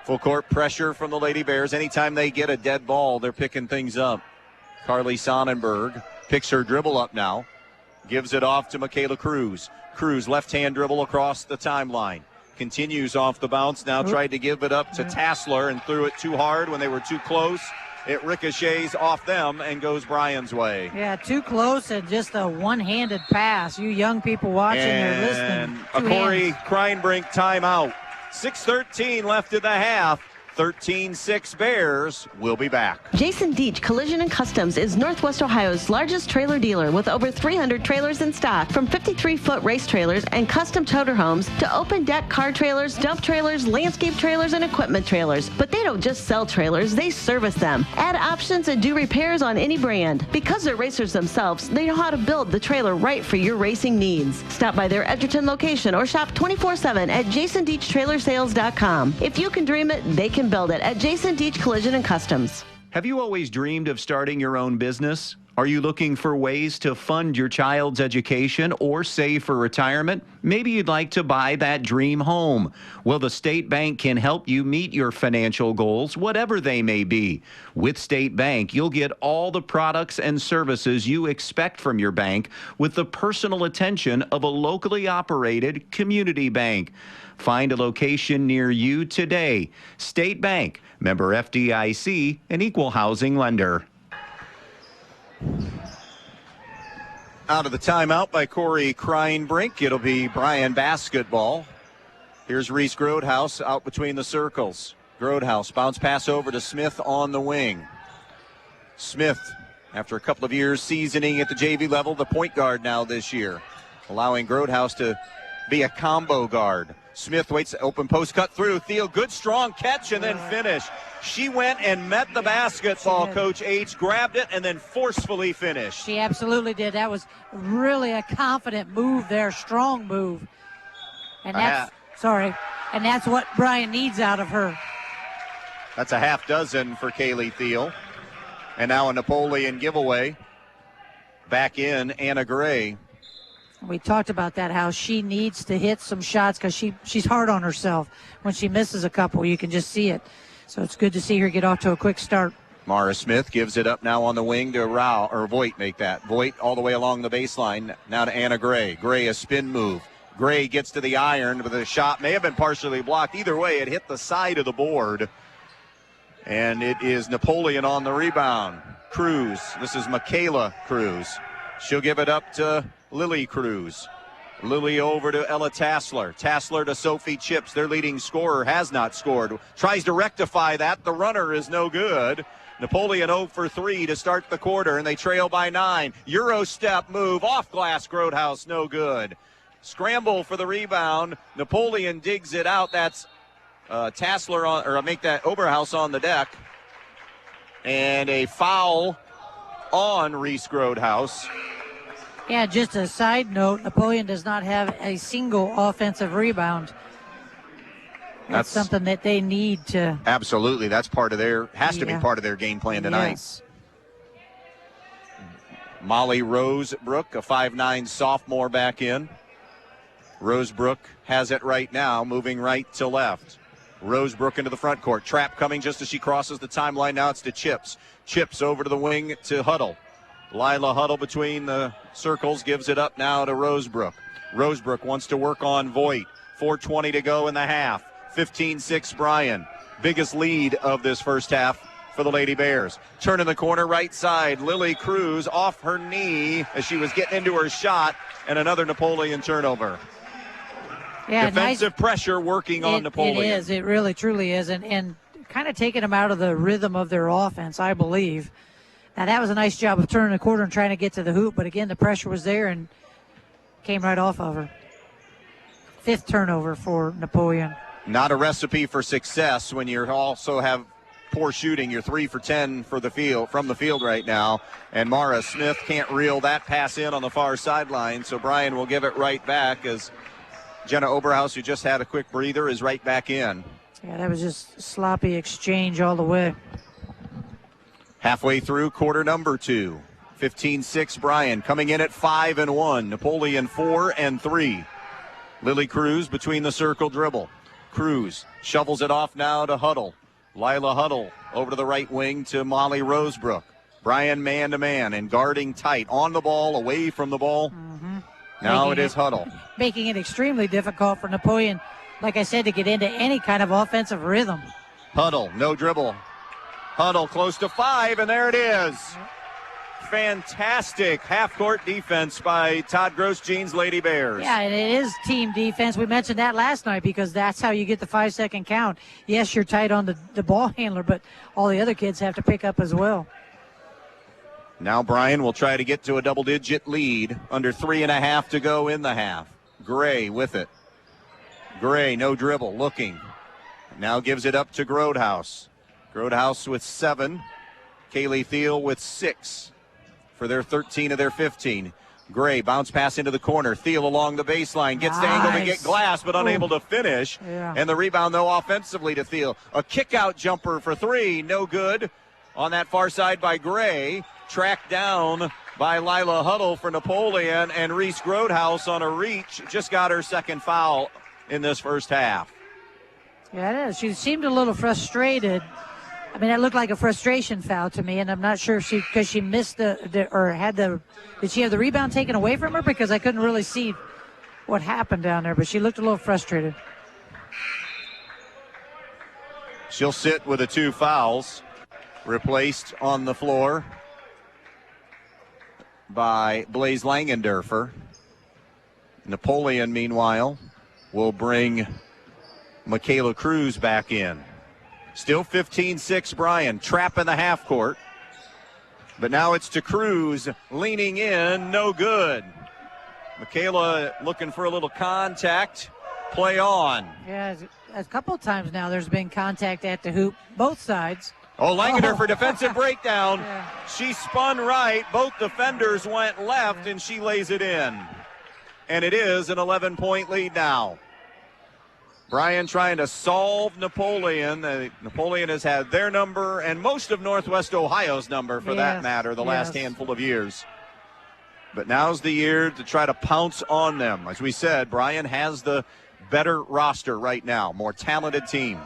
Full court pressure from the Lady Bears. Anytime they get a dead ball, they're picking things up. Carly Sonnenberg picks her dribble up now, gives it off to Michaela Cruz. Cruz, left-hand dribble across the timeline. Continues off the bounce, now tried to give it up to Tassler and threw it too hard when they were too close. It ricochets off them and goes Bryan's way. Yeah, too close and just a one-handed pass. You young people watching or listening. A Corey Kreinbrink timeout. 6:13 left in the half. 13-6 Bears. We'll be back. Jason Deach Collision and Customs is Northwest Ohio's largest trailer dealer with over 300 trailers in stock, from 53-foot race trailers and custom toter homes to open deck car trailers, dump trailers, landscape trailers, and equipment trailers. But they don't just sell trailers, they service them. Add options and do repairs on any brand. Because they're racers themselves, they know how to build the trailer right for your racing needs. Stop by their Edgerton location or shop 24/7 at jasondeachtrailersales.com. If you can dream it, they can build it at Jason Deach Collision and Customs. Have you always dreamed of starting your own business? Are you looking for ways to fund your child's education or save for retirement? Maybe you'd like to buy that dream home. Well, the State Bank can help you meet your financial goals, whatever they may be. With State Bank, you'll get all the products and services you expect from your bank with the personal attention of a locally operated community bank. Find a location near you today. State Bank, member FDIC, an equal housing lender. Out of the timeout by Corey Kreinbrink. It'll be Bryan basketball. Here's Reese Grodehouse out between the circles. Grodehouse, bounce pass over to Smith on the wing. Smith, after a couple of years seasoning at the JV level, the point guard now this year, allowing Grodehouse to be a combo guard. Smith waits, open post, cut through. Theo, good strong catch and then finish. She went and met the basketball, Coach H, grabbed it and then forcefully finished. She absolutely did. That was really a confident move there, strong move. And that's what Bryan needs out of her. That's a half dozen for Kaylee Thiel. And now a Napoleon giveaway. Back in, Anna Gray. We talked about that, how she needs to hit some shots because she's hard on herself. When she misses a couple, you can just see it. So it's good to see her get off to a quick start. Mara Smith gives it up now on the wing to Voigt make that. Voigt all the way along the baseline. Now to Anna Gray. Gray, a spin move. Gray gets to the iron, but the shot may have been partially blocked. Either way, it hit the side of the board. And it is Napoleon on the rebound. Cruz. This is Michaela Cruz. She'll give it up to Lily Cruz. Lily over to Ella Tassler. Tassler to Sophie Chips. Their leading scorer has not scored. Tries to rectify that. The runner is no good. Napoleon 0 for 3 to start the quarter, and they trail by 9. Euro step move. Off glass, Grodehouse, no good. Scramble for the rebound. Napoleon digs it out. That's Tassler on, or make that Oberhaus on the deck. And a foul on Reese Grodehouse. Yeah, just a side note, Napoleon does not have a single offensive rebound. That's something that they need to. Absolutely. That's part of has to be part of their game plan tonight. Yes. Molly Rosebrook, a 5'9" sophomore back in. Rosebrook has it right now, moving right to left. Rosebrook into the front court. Trap coming just as she crosses the timeline. Now it's to Chips. Chips over to the wing to Huddle. Lila Huddle between the circles, gives it up now to Rosebrook. Rosebrook wants to work on Voigt. 4:20 to go in the half. 15-6 Bryan. Biggest lead of this first half for the Lady Bears. Turning the corner right side. Lily Cruz off her knee as she was getting into her shot, and another Napoleon turnover. Yeah, defensive pressure working on Napoleon. It is. It really, truly is. And kind of taking them out of the rhythm of their offense, I believe. Now, that was a nice job of turning the corner and trying to get to the hoop. But, again, the pressure was there and came right off of her. 5th turnover for Napoleon. Not a recipe for success when you also have poor shooting. You're 3 for 10 for the field from the field right now. And Mara Smith can't reel that pass in on the far sideline. So Bryan will give it right back as Jenna Oberhaus, who just had a quick breather, is right back in. Yeah, that was just sloppy exchange all the way. Halfway through quarter number 2. 15-6 Bryan coming in at 5-1. Napoleon 4-3. Lily Cruz between the circle dribble. Cruz shovels it off now to Huddle. Lila Huddle over to the right wing to Molly Rosebrook. Bryan man-to-man and guarding tight. On the ball, away from the ball. Mm-hmm. Now it is Huddle. Making it extremely difficult for Napoleon, like I said, to get into any kind of offensive rhythm. Huddle, no dribble. Huddle close to 5, and there it is. Fantastic half-court defense by Todd Grosjean's Lady Bears. Yeah, and it is team defense. We mentioned that last night because that's how you get the 5-second count. Yes, you're tight on the ball handler, but all the other kids have to pick up as well. Now Bryan will try to get to a double-digit lead. Under 3.5 to go in the half. Gray with it. Gray, no dribble, looking. Now gives it up to Grodhaus. Grodhaus with 7. Kaylee Thiel with 6. For their 13 of their 15. Gray bounce pass into the corner. Thiel along the baseline. Gets the angle to get glass, but unable to finish. Yeah. And the rebound, though, offensively to Thiel. A kick-out jumper for 3. No good. On that far side by Gray. Tracked down by Lila Huddle for Napoleon. And Reese Grodhaus on a reach. Just got her second foul in this first half. Yeah, it is. She seemed a little frustrated. I mean, that looked like a frustration foul to me, and I'm not sure if because she missed did she have the rebound taken away from her? Because I couldn't really see what happened down there, but she looked a little frustrated. She'll sit with the 2 fouls, replaced on the floor by Blaze Langendorfer. Napoleon, meanwhile, will bring Michaela Cruz back in. Still 15-6 Bryan, trap in the half court. But now it's to Cruz, leaning in, no good. Michaela looking for a little contact, play on. Yeah, a couple times now there's been contact at the hoop, both sides. Oh, Langendorfer for defensive breakdown. Yeah. She spun right, both defenders went left, and she lays it in. And it is an 11-point lead now. Bryan trying to solve Napoleon. Napoleon has had their number and most of Northwest Ohio's number, for that matter, the last handful of years. But now's the year to try to pounce on them. As we said, Bryan has the better roster right now, more talented team.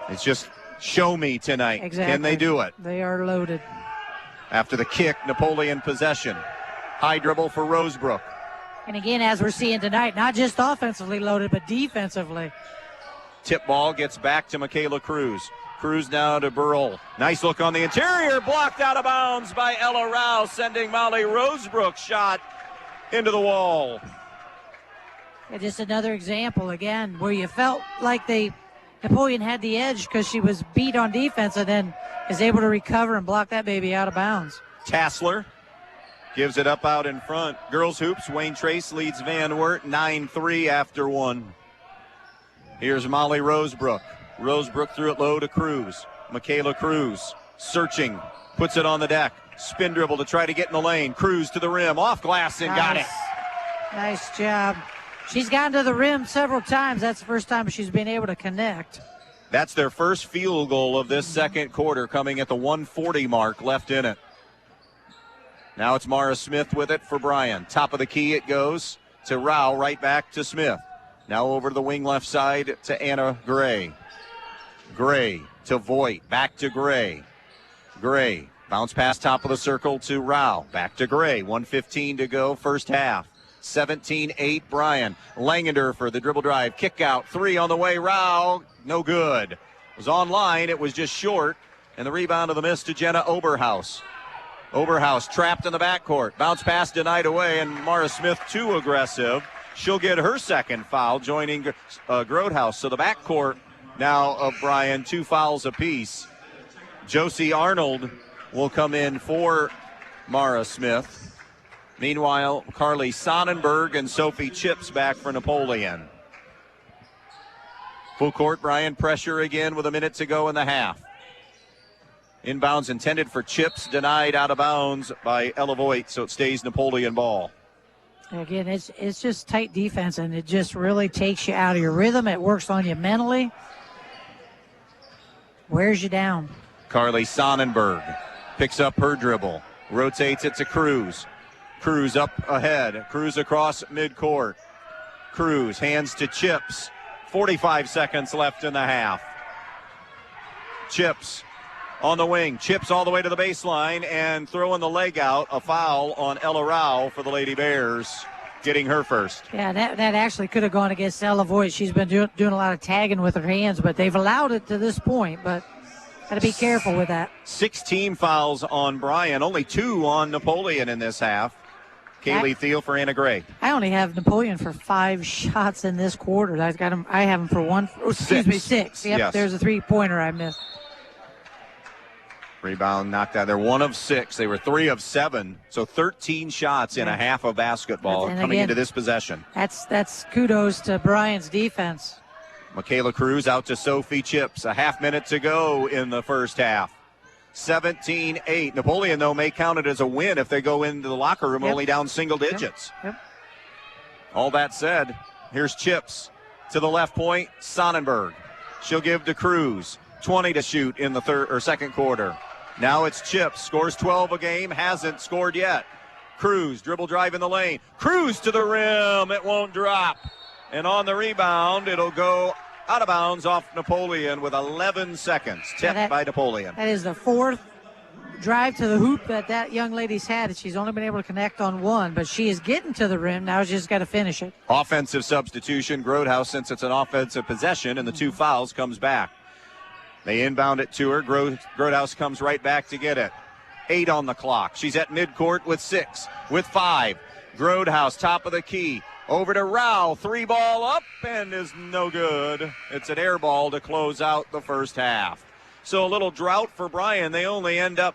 It's just show me tonight. Exactly. Can they do it? They are loaded. After the kick, Napoleon possession. High dribble for Rosebrook. And again, as we're seeing tonight, not just offensively loaded, but defensively. Tip ball gets back to Michaela Cruz. Cruz now to Burrell. Nice look on the interior, blocked out of bounds by Ella Rao, sending Molly Rosebrook's shot into the wall. Yeah, just another example, again, where you felt like Napoleon had the edge because she was beat on defense and then is able to recover and block that baby out of bounds. Tassler gives it up out in front. Girls hoops, Wayne Trace leads Van Wert 9-3 after 1. Here's Molly Rosebrook. Rosebrook threw it low to Cruz. Michaela Cruz searching, puts it on the deck. Spin dribble to try to get in the lane. Cruz to the rim, off glass and got it. Nice job. She's gotten to the rim several times. That's the first time she's been able to connect. That's their first field goal of this second quarter, coming at the 1:40 mark left in it. Now it's Mara Smith with it for Bryan. Top of the key it goes to Rao, right back to Smith. Now over to the wing left side to Anna Gray. Gray to Voigt, back to Gray. Gray, bounce pass top of the circle to Rao, back to Gray. 1:15 to go, first half. 17-8 Bryan. Langendorfer, the dribble drive, kick out, 3 on the way, Rao, no good. It was online, it was just short. And the rebound of the miss to Jenna Oberhaus. Oberhaus trapped in the backcourt. Bounce pass denied away, and Mara Smith too aggressive. She'll get her second foul, joining Groothuis. So the backcourt now of Bryan, 2 fouls apiece. Josie Arnold will come in for Mara Smith. Meanwhile, Carly Sonnenberg and Sophie Chips back for Napoleon. Full court, Bryan pressure again with a minute to go in the half. Inbounds intended for Chips, denied out of bounds by Ella Voigt, so it stays Napoleon ball. Again, it's just tight defense, and it just really takes you out of your rhythm. It works on you mentally. Wears you down. Carly Sonnenberg picks up her dribble, rotates it to Cruz. Cruz up ahead, Cruz across midcourt. Cruz hands to Chips. 45 seconds left in the half. Chips on the wing. Chips all the way to the baseline and throwing the leg out. A foul on Ella Rao for the Lady Bears, getting her first. Yeah, that actually could have gone against Ella Voigt. She's been doing a lot of tagging with her hands, but they've allowed it to this point. But got to be careful with that. 16 fouls on Bryan, only 2 on Napoleon in this half. Kaylee Thiel for Anna Gray. I only have Napoleon for 5 shots in this quarter. I have him for 6. Yep, yes. There's a 3-pointer I missed. Rebound knocked out. They're 1 of 6. They were 3 of 7. So 13 shots in a half of basketball coming into this possession. That's kudos to Bryan's defense. Michaela Cruz out to Sophie Chips. A half minute to go in the first half. 17-8. Napoleon, though, may count it as a win if they go into the locker room only down single digits. Yep. All that said, here's Chips to the left point. Sonnenberg. She'll give to Cruz. 20 to shoot in the second quarter. Now it's Chips. Scores 12 a game. Hasn't scored yet. Cruz, dribble drive in the lane. Cruz to the rim. It won't drop. And on the rebound, it'll go out of bounds off Napoleon with 11 seconds. Tipped by Napoleon. That is the 4th drive to the hoop that young lady's had. She's only been able to connect on 1, but she is getting to the rim. Now she's just got to finish it. Offensive substitution. Groothuis, since it's an offensive possession, and the 2 fouls, comes back. They inbound it to her. Groothuis comes right back to get it. 8 on the clock. She's at midcourt with 6, with 5. Groothuis, top of the key. Over to Rao, 3-ball up, and is no good. It's an air ball to close out the first half. So a little drought for Bryan. They only end up,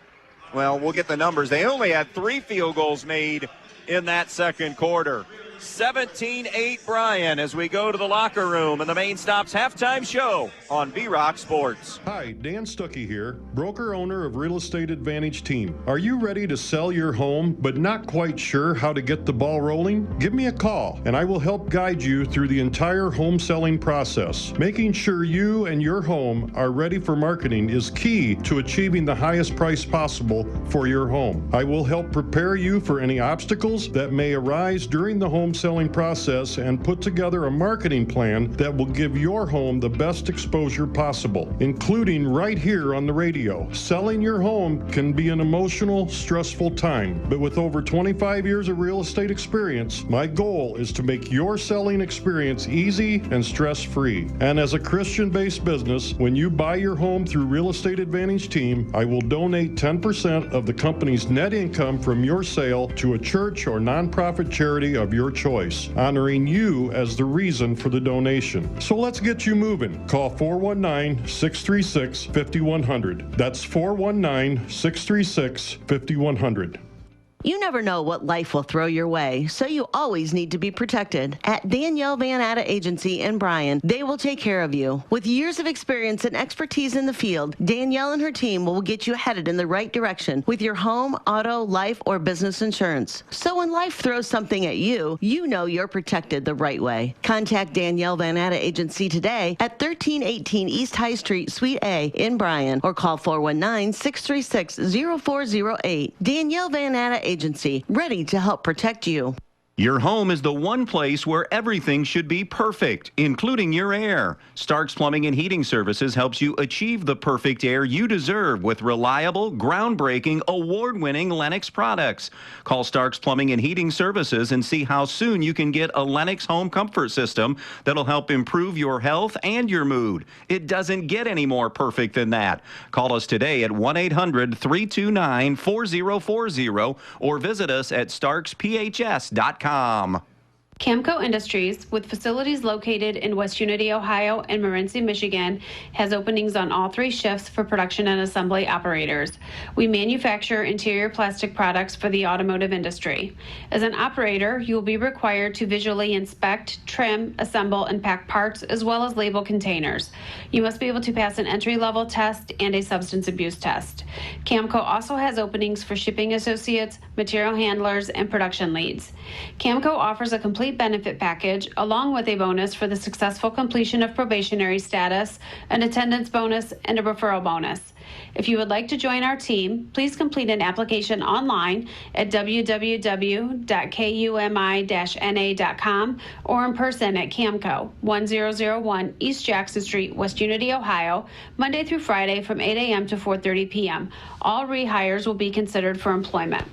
well, we'll get the numbers. They only had 3 field goals made in that second quarter. 17-8 Bryan as we go to the locker room and the Main Stops halftime show on B-Rock Sports. Hi, Dan Stuckey here, broker-owner of Real Estate Advantage Team. Are you ready to sell your home but not quite sure how to get the ball rolling? Give me a call and I will help guide you through the entire home selling process. Making sure you and your home are ready for marketing is key to achieving the highest price possible for your home. I will help prepare you for any obstacles that may arise during the home selling process and put together a marketing plan that will give your home the best exposure possible, including right here on the radio. Selling your home can be an emotional, stressful time, but with over 25 years of real estate experience, my goal is to make your selling experience easy and stress-free. And as a Christian-based business, when you buy your home through Real Estate Advantage Team, I will donate 10% of the company's net income from your sale to a church or nonprofit charity of your choice, honoring you as the reason for the donation. So let's get you moving. Call 419-636-5100. That's 419-636-5100. You never know what life will throw your way, so you always need to be protected. At Danielle Van Atta Agency in Bryan, they will take care of you. With years of experience and expertise in the field, Danielle and her team will get you headed in the right direction with your home, auto, life, or business insurance. So when life throws something at you, you know you're protected the right way. Contact Danielle Van Atta Agency today at 1318 East High Street, Suite A in Bryan, or call 419-636-0408. Danielle Van Atta Agency, ready to help protect you. Your home is the one place where everything should be perfect, including your air. Stark's Plumbing and Heating Services helps you achieve the perfect air you deserve with reliable, groundbreaking, award-winning Lennox products. Call Stark's Plumbing and Heating Services and see how soon you can get a Lennox home comfort system that'll help improve your health and your mood. It doesn't get any more perfect than that. Call us today at 1-800-329-4040 or visit us at starksphs.com. Camco Industries, with facilities located in West Unity, Ohio and Morenci, Michigan, has openings on all 3 shifts for production and assembly operators. We manufacture interior plastic products for the automotive industry. As an operator, you will be required to visually inspect, trim, assemble, and pack parts, as well as label containers. You must be able to pass an entry-level test and a substance abuse test. Camco also has openings for shipping associates, material handlers, and production leads. Camco offers a complete benefit package along with a bonus for the successful completion of probationary status, an attendance bonus, and a referral bonus. If you would like to join our team, please complete an application online at www.kumi-na.com or in person at Camco, 1001 East Jackson Street, West Unity, Ohio, Monday through Friday from 8 a.m. to 4:30 p.m. All rehires will be considered for employment.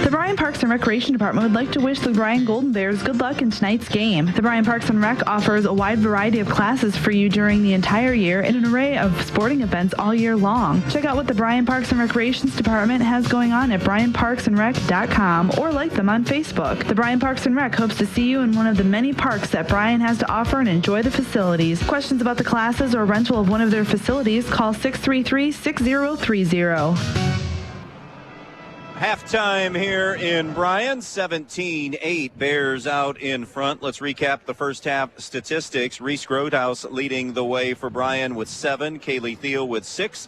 The Bryan Parks and Recreation Department would like to wish the Bryan Golden Bears good luck in tonight's game. The Bryan Parks and Rec offers a wide variety of classes for you during the entire year and an array of sporting events all year long. Check out what the Bryan Parks and Recreations Department has going on at bryanparksandrec.com or like them on Facebook. The Bryan Parks and Rec hopes to see you in one of the many parks that Bryan has to offer and enjoy the facilities. Questions about the classes or rental of one of their facilities, call 633-6030. Halftime here in Bryan, 17-8, Bears out in front. Let's recap the first half statistics. Reese Grodehouse leading the way for Bryan with 7, Kaylee Thiel with 6,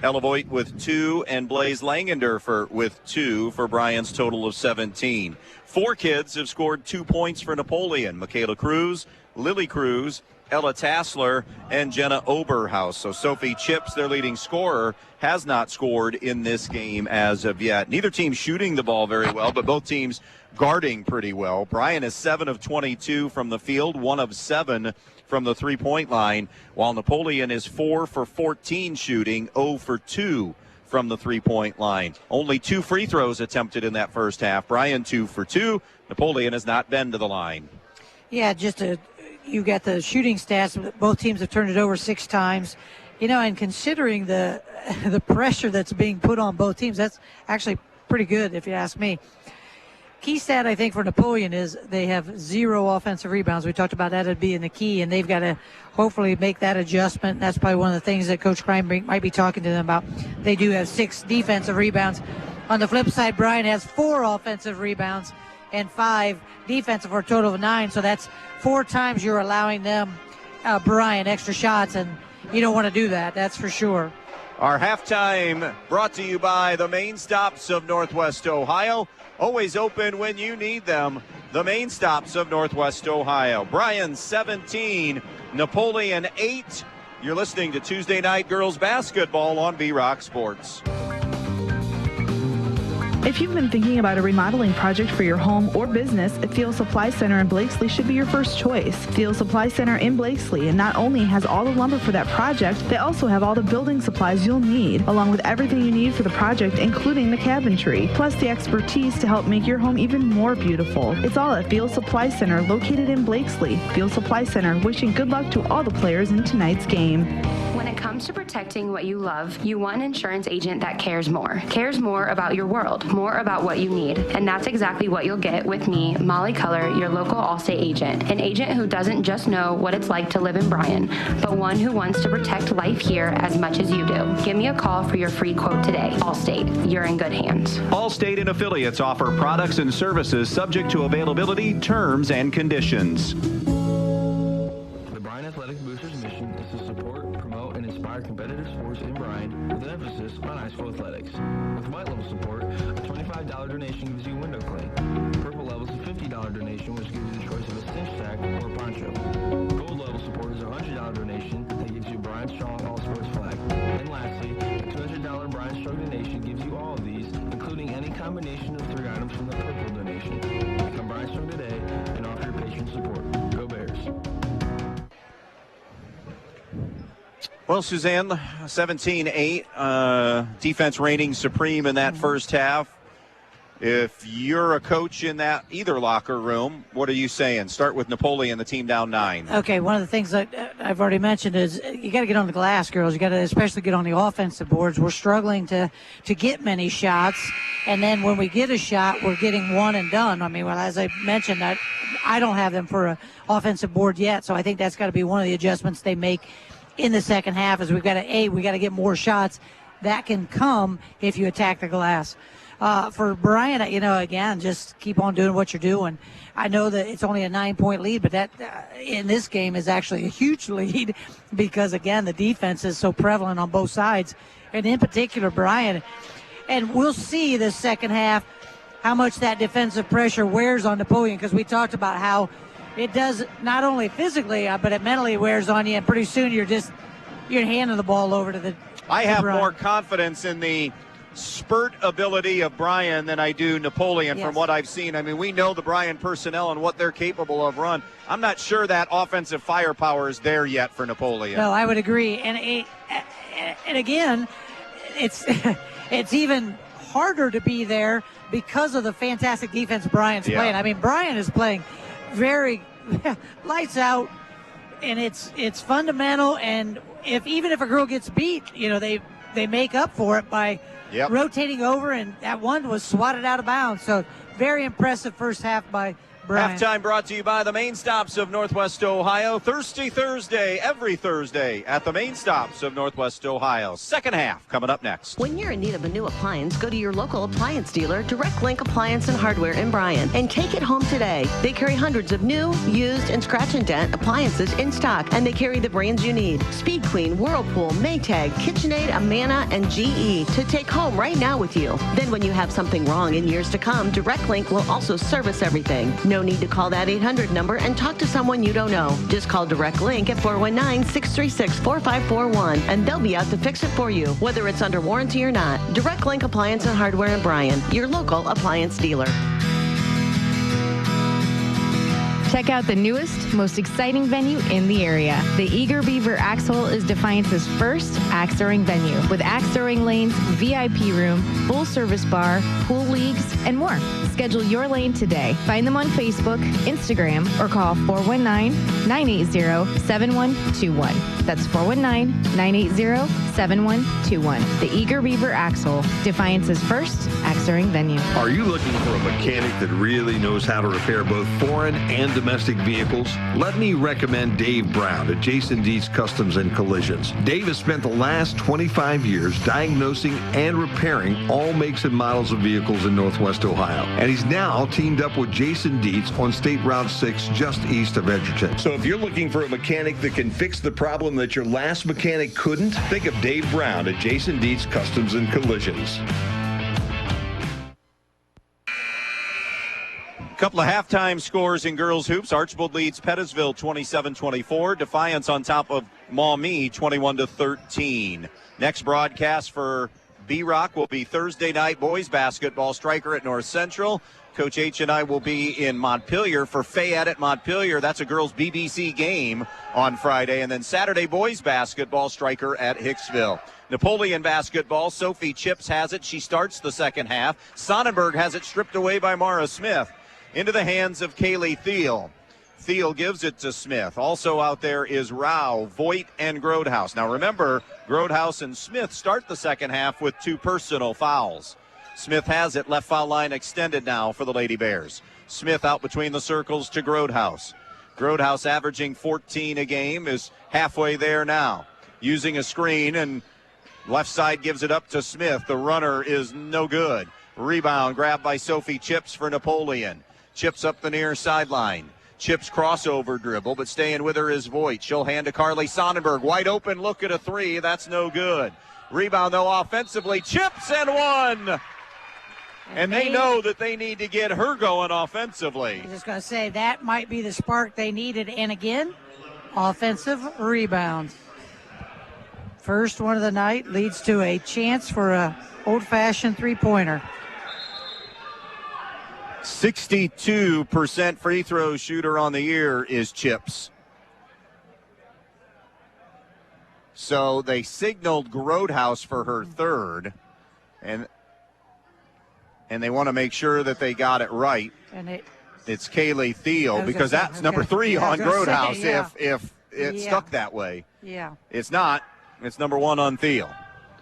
Ella Voigt with 2, and Blaze Langendorfer with 2 for Bryan's total of 17. 4 kids have scored 2 points for Napoleon: Michaela Cruz, Lily Cruz, Ella Tassler, and Jenna Oberhaus. So Sophie Chips, their leading scorer, has not scored in this game as of yet. Neither team shooting the ball very well, but both teams guarding pretty well. Bryan is 7 of 22 from the field, 1 of 7 from the three-point line, while Napoleon is 4 for 14 shooting, 0 for 2 from the three-point line. Only 2 free throws attempted in that first half. Bryan 2 for 2. Napoleon has not been to the line. Yeah, you got the shooting stats. Both teams have turned it over 6 times. You know, and considering the pressure that's being put on both teams, that's actually pretty good if you ask me. Key stat, I think, for Napoleon is they have 0 offensive rebounds. We talked about that as being the key, and they've got to hopefully make that adjustment. That's probably one of the things that Coach Kreinbrink might be talking to them about. They do have 6 defensive rebounds. On the flip side, Bryan has 4 offensive rebounds and 5 defensive for a total of 9. So that's 4 times you're allowing them, Bryan, extra shots, and you don't want to do that, that's for sure. Our halftime brought to you by the Main Stops of Northwest Ohio. Always open when you need them. The Main Stops of Northwest Ohio. Bryan 17, Napoleon 8. You're listening to Tuesday Night Girls Basketball on V-Rock Sports. If you've been thinking about a remodeling project for your home or business, Thiel Supply Center in Blakesley should be your first choice. Thiel Supply Center in Blakesley and not only has all the lumber for that project, they also have all the building supplies you'll need, along with everything you need for the project, including the cabinetry, plus the expertise to help make your home even more beautiful. It's all at Thiel Supply Center, located in Blakesley. Thiel Supply Center, wishing good luck to all the players in tonight's game. When it comes to protecting what you love, you want an insurance agent that cares more about your world, more about what you need. And that's exactly what you'll get with me, Molly Culler, your local Allstate agent. An agent who doesn't just know what it's like to live in Bryan, but one who wants to protect life here as much as you do. Give me a call for your free quote today. Allstate, you're in good hands. Allstate and affiliates offer products and services subject to availability, terms, and conditions. The Bryan Athletic Boosters' mission is to support, promote, and inspire competitive sports in Bryan with an emphasis on high school athletics. With white level support, a $25 donation gives you a window clean. Purple level is a $50 donation, which gives you the choice of a cinch sack or a poncho. Gold level support is a $100 donation that gives you Bryan Strong All Sports flag. And lastly, a $200 Bryan Strong donation gives you all of these, including any combination of 3 items from the purple donation. Well, Suzanne, 17-8, defense reigning supreme in that first half. If you're a coach in that either locker room, what are you saying? Start with Napoleon, the team down 9. Okay, one of the things that I've already mentioned is you got to get on the glass, girls. You got to especially get on the offensive boards. We're struggling to get many shots, and then when we get a shot, we're getting one and done. I mean, well, as I mentioned, I don't have them for an offensive board yet, so I think that's got to be one of the adjustments they make in the second half. Is we got to get more shots. That can come if you attack the glass. For Bryan, again, just keep on doing what you're doing. I know that it's only a 9-point lead, but that in this game is actually a huge lead because, again, the defense is so prevalent on both sides, and in particular Bryan. And we'll see this second half how much that defensive pressure wears on Napoleon, because we talked about how it does not only physically, but it mentally wears on you, and pretty soon you're handing the ball over to the I have Bryan. more confidence in the spurt ability of Bryan than I do Napoleon from what I've seen. I mean, we know the Bryan personnel and what they're capable of run. I'm not sure that offensive firepower is there yet for Napoleon. No, I would agree. And again, it's it's even harder to be there because of the fantastic defense Bryan's playing. I mean, Bryan is playing very lights out, and it's fundamental. And even if a girl gets beat, they make up for it by rotating over, and that one was swatted out of bounds. So very impressive first half by Bryan. Halftime brought to you by the main stops of Northwest Ohio. Thirsty Thursday, every Thursday at the main stops of Northwest Ohio. Second half coming up next. When you're in need of a new appliance, go to your local appliance dealer, Direct Link Appliance and Hardware in Bryan, and take it home today. They carry hundreds of new, used, and scratch and dent appliances in stock, and they carry the brands you need: Speed Queen, Whirlpool, Maytag, KitchenAid, Amana, and GE to take home right now with you. Then when you have something wrong in years to come, Direct Link will also service everything. No need to call that 800 number and talk to someone you don't know. Just call Direct Link at 419-636-4541, and they'll be out to fix it for you, whether it's under warranty or not. Direct Link Appliance and Hardware in Bryan, your local appliance dealer. Check out the newest, most exciting venue in the area. The Eager Beaver Axe Hole is Defiance's first axe throwing venue, with axe throwing lanes, VIP room, full service bar, pool leagues, and more. Schedule your lane today. Find them on Facebook, Instagram, or call 419-980-7121. That's 419-980-7121. The Eager Beaver Axe Hole, Defiance's first axe throwing venue. Are you looking for a mechanic that really knows how to repair both foreign and domestic vehicles? Let me recommend Dave Brown at Jason Dietz Customs and Collisions. Dave has spent the last 25 years diagnosing and repairing all makes and models of vehicles in Northwest Ohio. And he's now teamed up with Jason Dietz on State Route 6 just east of Edgerton. So if you're looking for a mechanic that can fix the problem that your last mechanic couldn't, think of Dave Brown at Jason Dietz Customs and Collisions. Couple of halftime scores in girls hoops. Archbold leads Pettisville 27-24. Defiance on top of Maumee 21-13. Next broadcast for B-Rock will be Thursday night boys basketball. Stryker at North Central. Coach H and I will be in Montpelier for Fayette at Montpelier. That's a girls BBC game on Friday. And then Saturday boys basketball, Stryker at Hicksville. Napoleon basketball, Sophie Chips has it. She starts the second half. Sonnenberg has it stripped away by Mara Smith. Into the hands of Kaylee Thiel. Thiel gives it to Smith. Also out there is Rao, Voigt, and Grodhouse. Now remember, Grodhouse and Smith start the second half with 2 personal fouls. Smith has it, left foul line extended now for the Lady Bears. Smith out between the circles to Grodhouse. Grodhouse averaging 14 a game, is halfway there now. Using a screen, and left side gives it up to Smith. The runner is no good. Rebound grabbed by Sophie Chips for Napoleon. Chips up the near sideline. Chips crossover dribble, but staying with her is Voigt. She'll hand to Carly Sonnenberg. Wide open look at a 3. That's no good. Rebound, though, offensively. Chips and one. And they know that they need to get her going offensively. I was just going to say, that might be the spark they needed. And again, offensive rebound. First one of the night leads to a chance for a old-fashioned three-pointer. 62% free throw shooter on the year is Chips. So they signaled Grodhouse for her third, and they want to make sure that they got it right. And it's Kaylee Thiel, because that's number 3 on Grodhouse if it stuck that way. Yeah. It's not. It's number 1 on Thiel.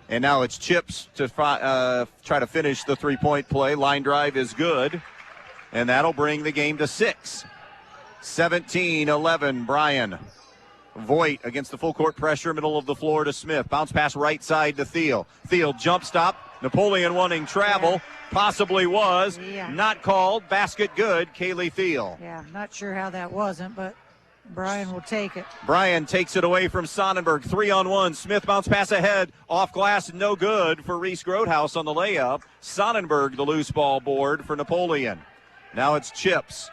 And now it's Chips to try to finish the three-point play. Line drive is good, and that'll bring the game to 6. 17-11, Bryan. Voigt against the full court pressure, middle of the floor to Smith. Bounce pass right side to Thiel. Thiel jump stop. Napoleon wanting travel. Possibly was. Not called. Basket good. Kaylee Thiel. Yeah, not sure how that wasn't, but Bryan will take it. Bryan takes it away from Sonnenberg. 3-on-1. Smith bounce pass ahead. Off glass, no good for Reese Grodhouse on the layup. Sonnenberg the loose ball board for Napoleon. Now it's Chips.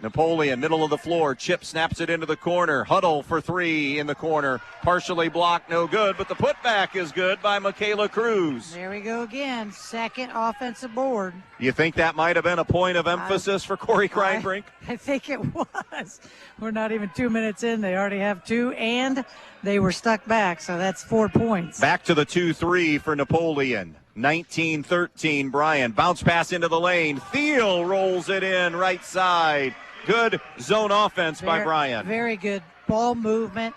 Napoleon, middle of the floor. Chip snaps it into the corner. Huddle for 3 in the corner. Partially blocked, no good, but the putback is good by Michaela Cruz. There we go again. Second offensive board. You think that might have been a point of emphasis for Corey Kreinbrink? I think it was. We're not even 2 minutes in. They already have 2, and they were stuck back, so that's 4 points. Back to the 2-3 for Napoleon. 19-13, Bryan. Bounce pass into the lane. Thiel rolls it in right side. Good zone offense by Bryan. Very good ball movement.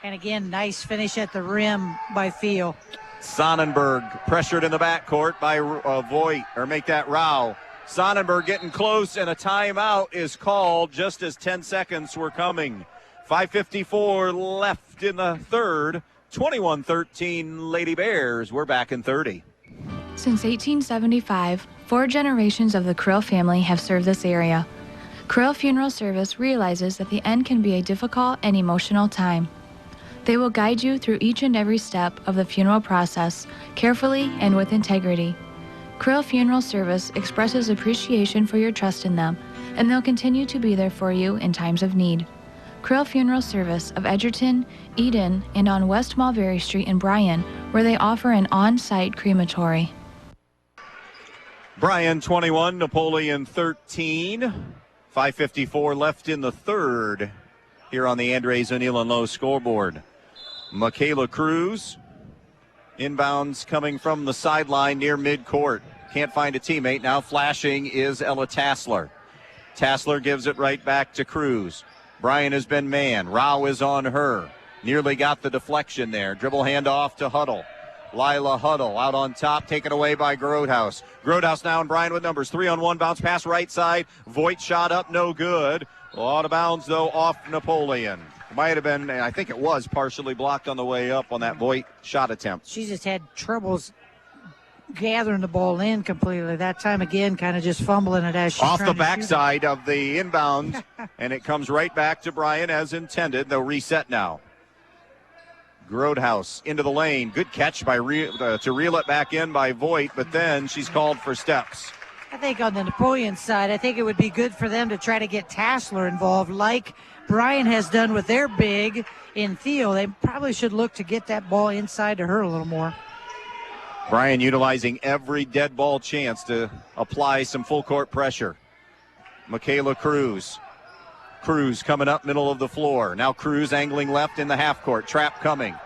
And again, nice finish at the rim by Thiel. Sonnenberg pressured in the backcourt by Voigt, or make that Rao. Sonnenberg getting close, and a timeout is called just as 10 seconds were coming. 5:54 left in the third. 21-13 Lady Bears. We're back in 30. Since 1875, 4 generations of the Krill family have served this area. Krill Funeral Service realizes that the end can be a difficult and emotional time. They will guide you through each and every step of the funeral process, carefully and with integrity. Krill Funeral Service expresses appreciation for your trust in them, and they'll continue to be there for you in times of need. Krill Funeral Service of Edgerton, Eden, and on West Mulberry Street in Bryan, where they offer an on-site crematory. Bryan 21, Napoleon 13. 5:54 left in the third here on the Andres O'Neill and Lowe scoreboard. Michaela Cruz inbounds coming from the sideline near midcourt. Can't find a teammate. Now flashing is Ella Tassler. Tassler gives it right back to Cruz. Bryan has been man. Rao is on her. Nearly got the deflection there. Dribble handoff to Huddle. Lila Huddle out on top, taken away by Grodhouse. Grodhouse now and Bryan with numbers. 3-on-1, bounce pass right side. Voigt shot up, no good. Out of bounds, though, off Napoleon. Might have been, I think it was, partially blocked on the way up on that Voigt shot attempt. She just had troubles gathering the ball in completely. That time again, kind of just fumbling it as she's off the backside of the inbound, and it comes right back to Bryan as intended. They'll reset now. Grodhouse into the lane. Good catch by to reel it back in by Voigt, but then she's called for steps. I think on the Napoleon side, I think it would be good for them to try to get Tassler involved like Bryan has done with their big in Thiel. They probably should look to get that ball inside to her a little more. Bryan utilizing every dead ball chance to apply some full court pressure. Michaela Cruz. Cruz coming up middle of the floor. Now Cruz angling left in the half court. Trap coming.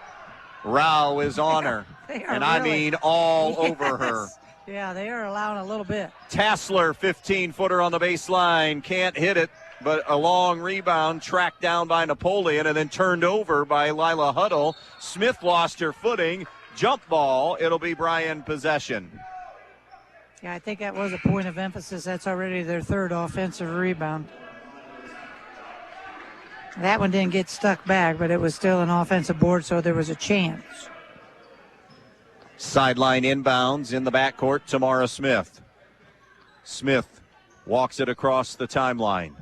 Rao is on her. And I mean all over her. Yeah, they are allowing a little bit. Tassler, 15-footer on the baseline. Can't hit it, but a long rebound tracked down by Napoleon and then turned over by Lila Huddle. Smith lost her footing. Jump ball. It'll be Bryan possession. Yeah, I think that was a point of emphasis. That's already their third offensive rebound. That one didn't get stuck back, but it was still an offensive board, so there was a chance. Sideline inbounds in the backcourt, Tamara Smith. Smith walks it across the timeline.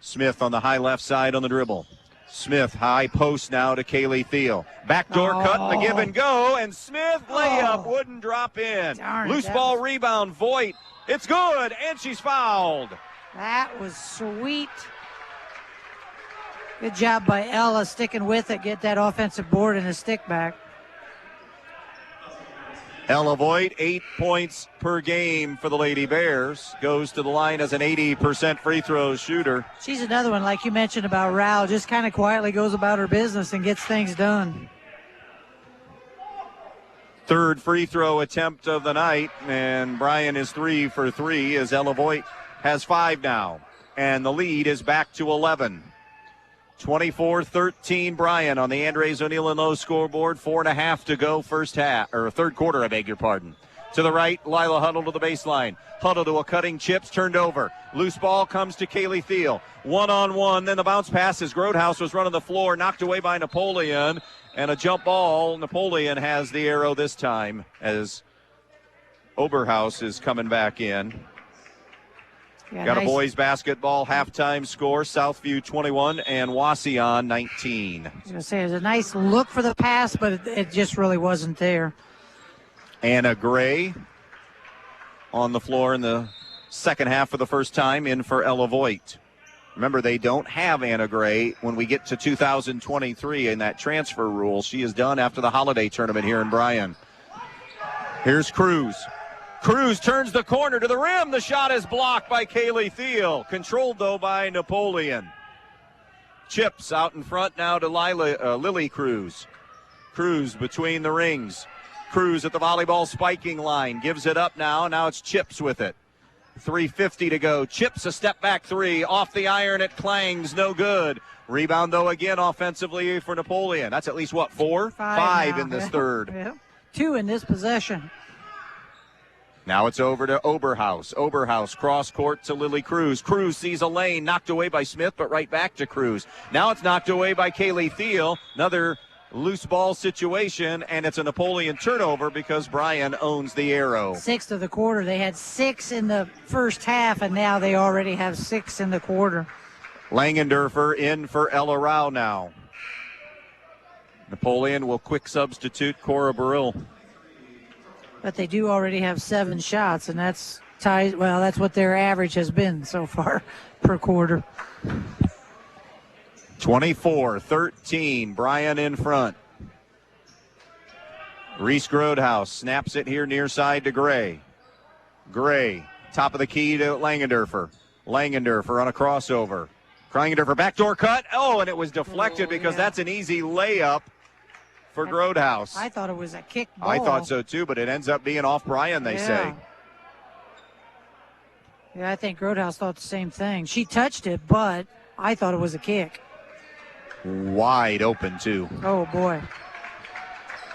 Smith on the high left side on the dribble. Smith, high post now to Kaylee Thiel. Backdoor cut, the give and go, and Smith layup wouldn't drop in. Loose ball rebound, Voigt. It's good, and she's fouled. That was sweet. Good job by Ella sticking with it, get that offensive board and a stick back. Ella Voigt, 8 points per game for the Lady Bears. Goes to the line as an 80% free throw shooter. She's another one, like you mentioned about Rao, just kind of quietly goes about her business and gets things done. Third free throw attempt of the night, and Bryan is 3 for 3 as Ella Voigt has 5 now. And the lead is back to 11. 24-13 Bryan on the Andres O'Neill and Lowe scoreboard. 4.5 to go third quarter, I beg your pardon. To the right, Lila Huddle to the baseline. Huddle to a cutting Chips, turned over. Loose ball comes to Kaylee Thiel. One-on-one, then the bounce pass as Grodehouse was running the floor, knocked away by Napoleon. And a jump ball. Napoleon has the arrow this time as Oberhaus is coming back in. Yeah, Got nice. a boys basketball halftime score. Southview 21 and Wasion 19. I was going to say, it was a nice look for the pass, but it just really wasn't there. Anna Gray on the floor in the second half for the first time, in for Ella Voigt. Remember, they don't have Anna Gray when we get to 2023 in that transfer rule. She is done after the holiday tournament here in Bryan. Here's Cruz. Cruz turns the corner to the rim. The shot is blocked by Kaylee Thiel. Controlled, though, by Napoleon. Chips out in front now to Lily Cruz. Cruz between the rings. Cruz at the volleyball spiking line. Gives it up now. Now it's Chips with it. 3:50 to go. Chips a step back three. Off the iron, it clangs. No good. Rebound, though, again offensively for Napoleon. That's at least, what, 4? Five in this third. Yeah. 2 in this possession. Now it's over to Oberhaus. Oberhaus cross court to Lily Cruz. Cruz sees a lane, knocked away by Smith, but right back to Cruz. Now it's knocked away by Kaylee Thiel. Another loose ball situation, and it's a Napoleon turnover because Bryan owns the arrow. 6th of the quarter. They had 6 in the first half, and now they already have 6 in the quarter. Langendorfer in for Ella Rao now. Napoleon will quick substitute Cora Burrill. But they do already have 7 shots, and that's ties. Well, that's what their average has been so far per quarter. 24-13, Bryan in front. Reese Grodehouse snaps it here near side to Gray. Gray, top of the key to Langendorfer. Langendorfer on a crossover. Langendorfer backdoor cut. Oh, and it was deflected because that's an easy layup for Grodehouse. I thought it was a kick ball. I thought so too, but it ends up being off Bryan, they say. Yeah, I think Grodehouse thought the same thing. She touched it, but I thought it was a kick. Wide open, too. Oh, boy.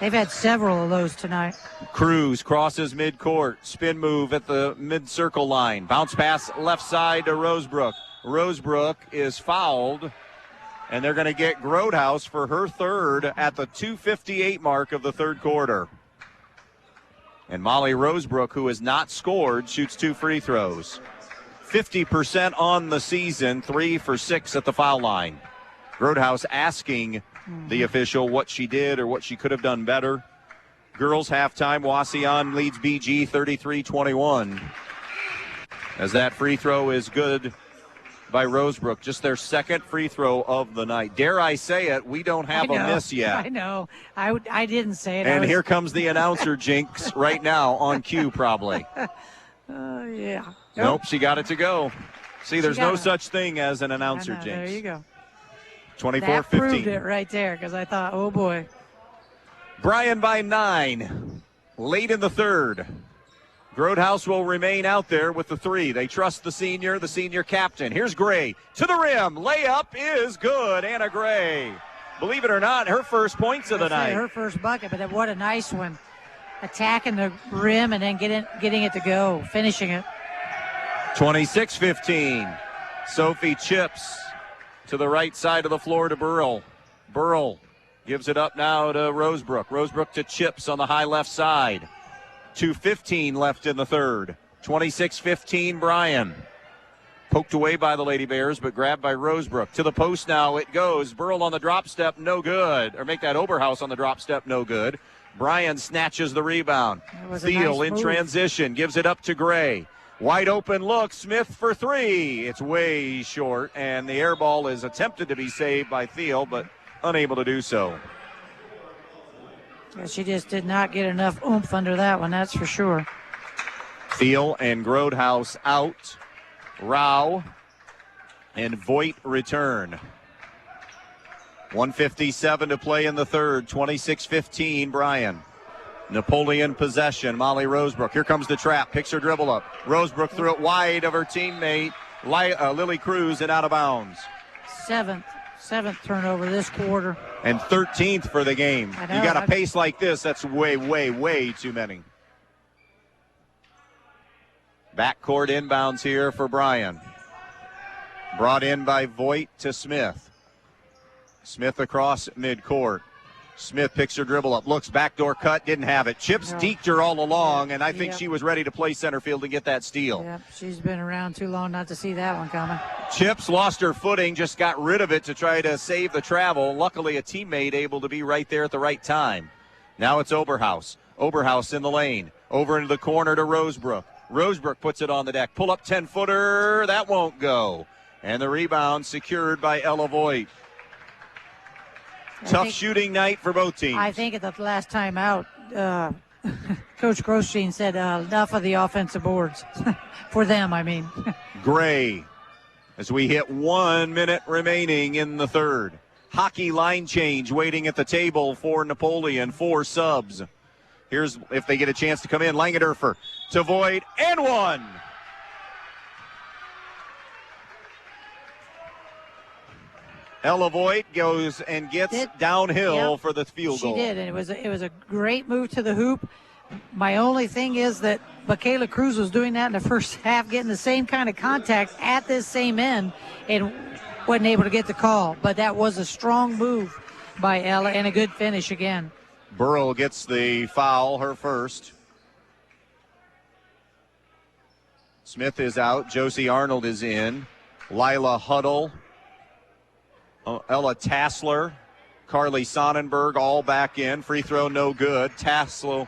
They've had several of those tonight. Cruz crosses midcourt. Spin move at the mid-circle line. Bounce pass left side to Rosebrook. Rosebrook is fouled, and they're going to get Grodehouse for her third at the 2:58 mark of the third quarter. And Molly Rosebrook, who has not scored, shoots 2 free throws. 50% on the season, 3 for 6 at the foul line. Grodehouse asking the official what she did or what she could have done better. Girls halftime, Wasion leads BG 33-21. As that free throw is good by Rosebrook, just their second free throw of the night. Dare I say it, we don't have a miss yet. I know. I didn't say it. And here comes the announcer jinx right now on cue probably. Yeah. Nope, she got it to go. See, there's no such thing as an announcer jinx. There you go. 24-15. That proved it right there because I thought, oh, boy. Bryan by 9. Late in the third. Grodehouse will remain out there with the 3. They trust the senior captain. Here's Gray to the rim. Layup is good. Anna Gray. Believe it or not, her first points of the night. Her first bucket, but what a nice one. Attacking the rim and then getting it to go, finishing it. 26-15. Sophie Chips to the right side of the floor to Burrill. Burrill gives it up now to Rosebrook. Rosebrook to Chips on the high left side. 2:15 left in the third. 26-15 Bryan. Poked away by the Lady Bears, but grabbed by Rosebrook. To the post now it goes. Burrill on the drop step, no good. Or make that Oberhaus on the drop step, no good. Bryan snatches the rebound. Thiel in transition, gives it up to Gray. Wide open look, Smith for 3. It's way short, and the air ball is attempted to be saved by Thiel, but unable to do so. Yeah, she just did not get enough oomph under that one, that's for sure. Thiel and Grodehouse out. Rao and Voigt return. 1:57 to play in the third. 26-15 Bryan. Napoleon possession. Molly Rosebrook. Here comes the trap. Picks her dribble up. Rosebrook threw it wide of her teammate, Lily Cruz, and out of bounds. Seventh turnover this quarter. And 13th for the game. I know, You got a pace like this, that's way, way, way too many. Backcourt inbounds here for Bryan. Brought in by Voigt to Smith. Smith across midcourt. Smith picks her dribble up, looks, backdoor cut, didn't have it. Chips deked her all along, and I think she was ready to play center field to get that steal. Yep, she's been around too long not to see that one coming. Chips lost her footing, just got rid of it to try to save the travel. Luckily, a teammate able to be right there at the right time. Now it's Oberhaus. Oberhaus in the lane. Over into the corner to Rosebrook. Rosebrook puts it on the deck. Pull up 10-footer. That won't go. And the rebound secured by Ella Voigt. Tough shooting night for both teams. I think at the last time out, Coach Grosjean said enough of the offensive boards. For them, I mean. Gray, as we hit 1 minute remaining in the third. Hockey line change waiting at the table for Napoleon. 4 subs. Here's if they get a chance to come in. Langendorfer to Voigt, and one. Ella Voigt goes and gets downhill for the field goal. She did, and it was a great move to the hoop. My only thing is that Michaela Cruz was doing that in the first half, getting the same kind of contact at this same end, and wasn't able to get the call. But that was a strong move by Ella and a good finish again. Burrow gets the foul, her first. Smith is out. Josie Arnold is in. Lila Huddle. Ella Tassler, Carly Sonnenberg all back in. Free throw no good. Tassler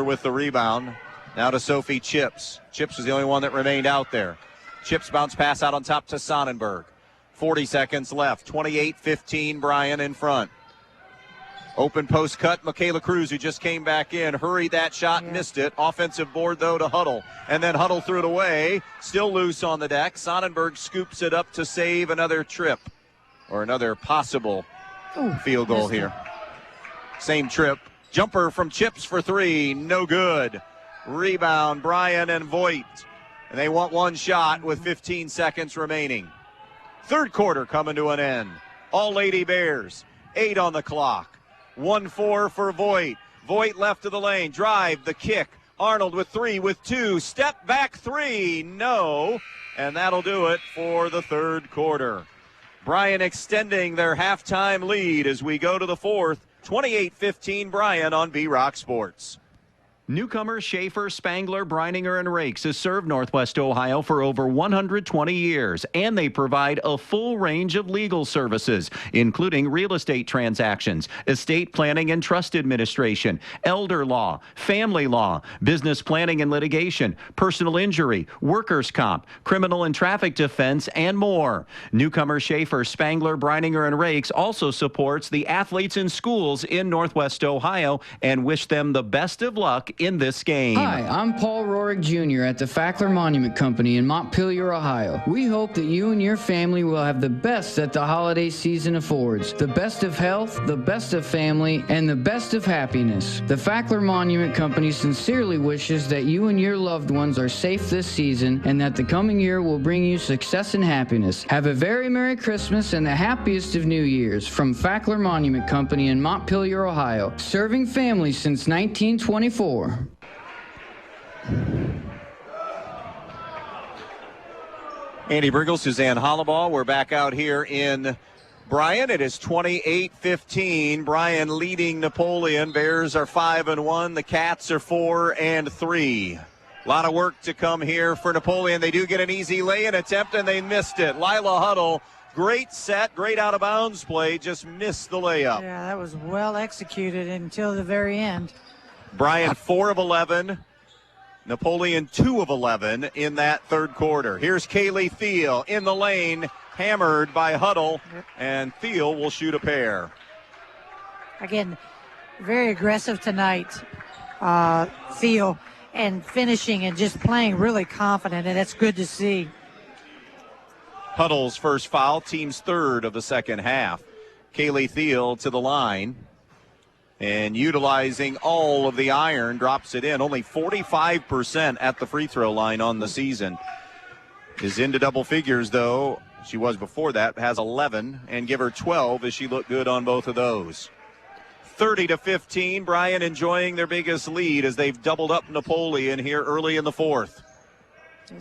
with the rebound. Now to Sophie Chips. Chips was the only one that remained out there. Chips bounce pass out on top to Sonnenberg. 40 seconds left. 28-15, Bryan in front. Open post cut. Michaela Cruz, who just came back in, hurried that shot, missed it. Offensive board, though, to Huddle. And then Huddle threw it away. Still loose on the deck. Sonnenberg scoops it up to save another trip. Or another possible field goal here. Same trip. Jumper from Chips for 3. No good. Rebound, Bryan and Voigt. And they want one shot with 15 seconds remaining. Third quarter coming to an end. All Lady Bears. 8 on the clock. 1-4 for Voigt. Voigt left of the lane. Drive, the kick. Arnold with 3, with 2. Step back 3. No. And that'll do it for the third quarter. Bryan extending their halftime lead as we go to the fourth. 28-15 Bryan on B-Rock Sports. Newcomer Schaefer, Spangler, Breininger, and Rakes has served Northwest Ohio for over 120 years, and they provide a full range of legal services, including real estate transactions, estate planning and trust administration, elder law, family law, business planning and litigation, personal injury, workers' comp, criminal and traffic defense, and more. Newcomer Schaefer, Spangler, Breininger, and Rakes also supports the athletes in schools in Northwest Ohio and wish them the best of luck in this game. Hi, I'm Paul Rorig Jr. at the Fackler Monument Company in Montpelier, Ohio. We hope that you and your family will have the best that the holiday season affords. The best of health, the best of family, and the best of happiness. The Fackler Monument Company sincerely wishes that you and your loved ones are safe this season and that the coming year will bring you success and happiness. Have a very Merry Christmas and the happiest of New Years from Fackler Monument Company in Montpelier, Ohio. Serving families since 1924. Andy Brigle, Suzanne Hollabaugh. We're back out here in Bryan. It is 28-15. Bryan leading Napoleon. Bears are 5-1. The Cats are 4-3. A lot of work to come here for Napoleon. They do get an easy lay-in attempt, and they missed it. Lila Huddle, great set, great out-of-bounds play, just missed the layup. Yeah, that was well executed until the very end. Bryan 4 of 11. Napoleon 2 of 11 in that third quarter. Here's Kaylee Thiel in the lane, hammered by Huddle, and Thiel will shoot a pair. Again, very aggressive tonight, Thiel, and finishing and just playing really confident, and that's good to see. Huddle's first foul, team's third of the second half. Kaylee Thiel to the line. And utilizing all of the iron, drops it in. Only 45% at the free throw line on the season. Is into double figures, though. She was before that, has 11, and give her 12 as she looked good on both of those. 30-15, Bryan enjoying their biggest lead as they've doubled up Napoleon here early in the fourth.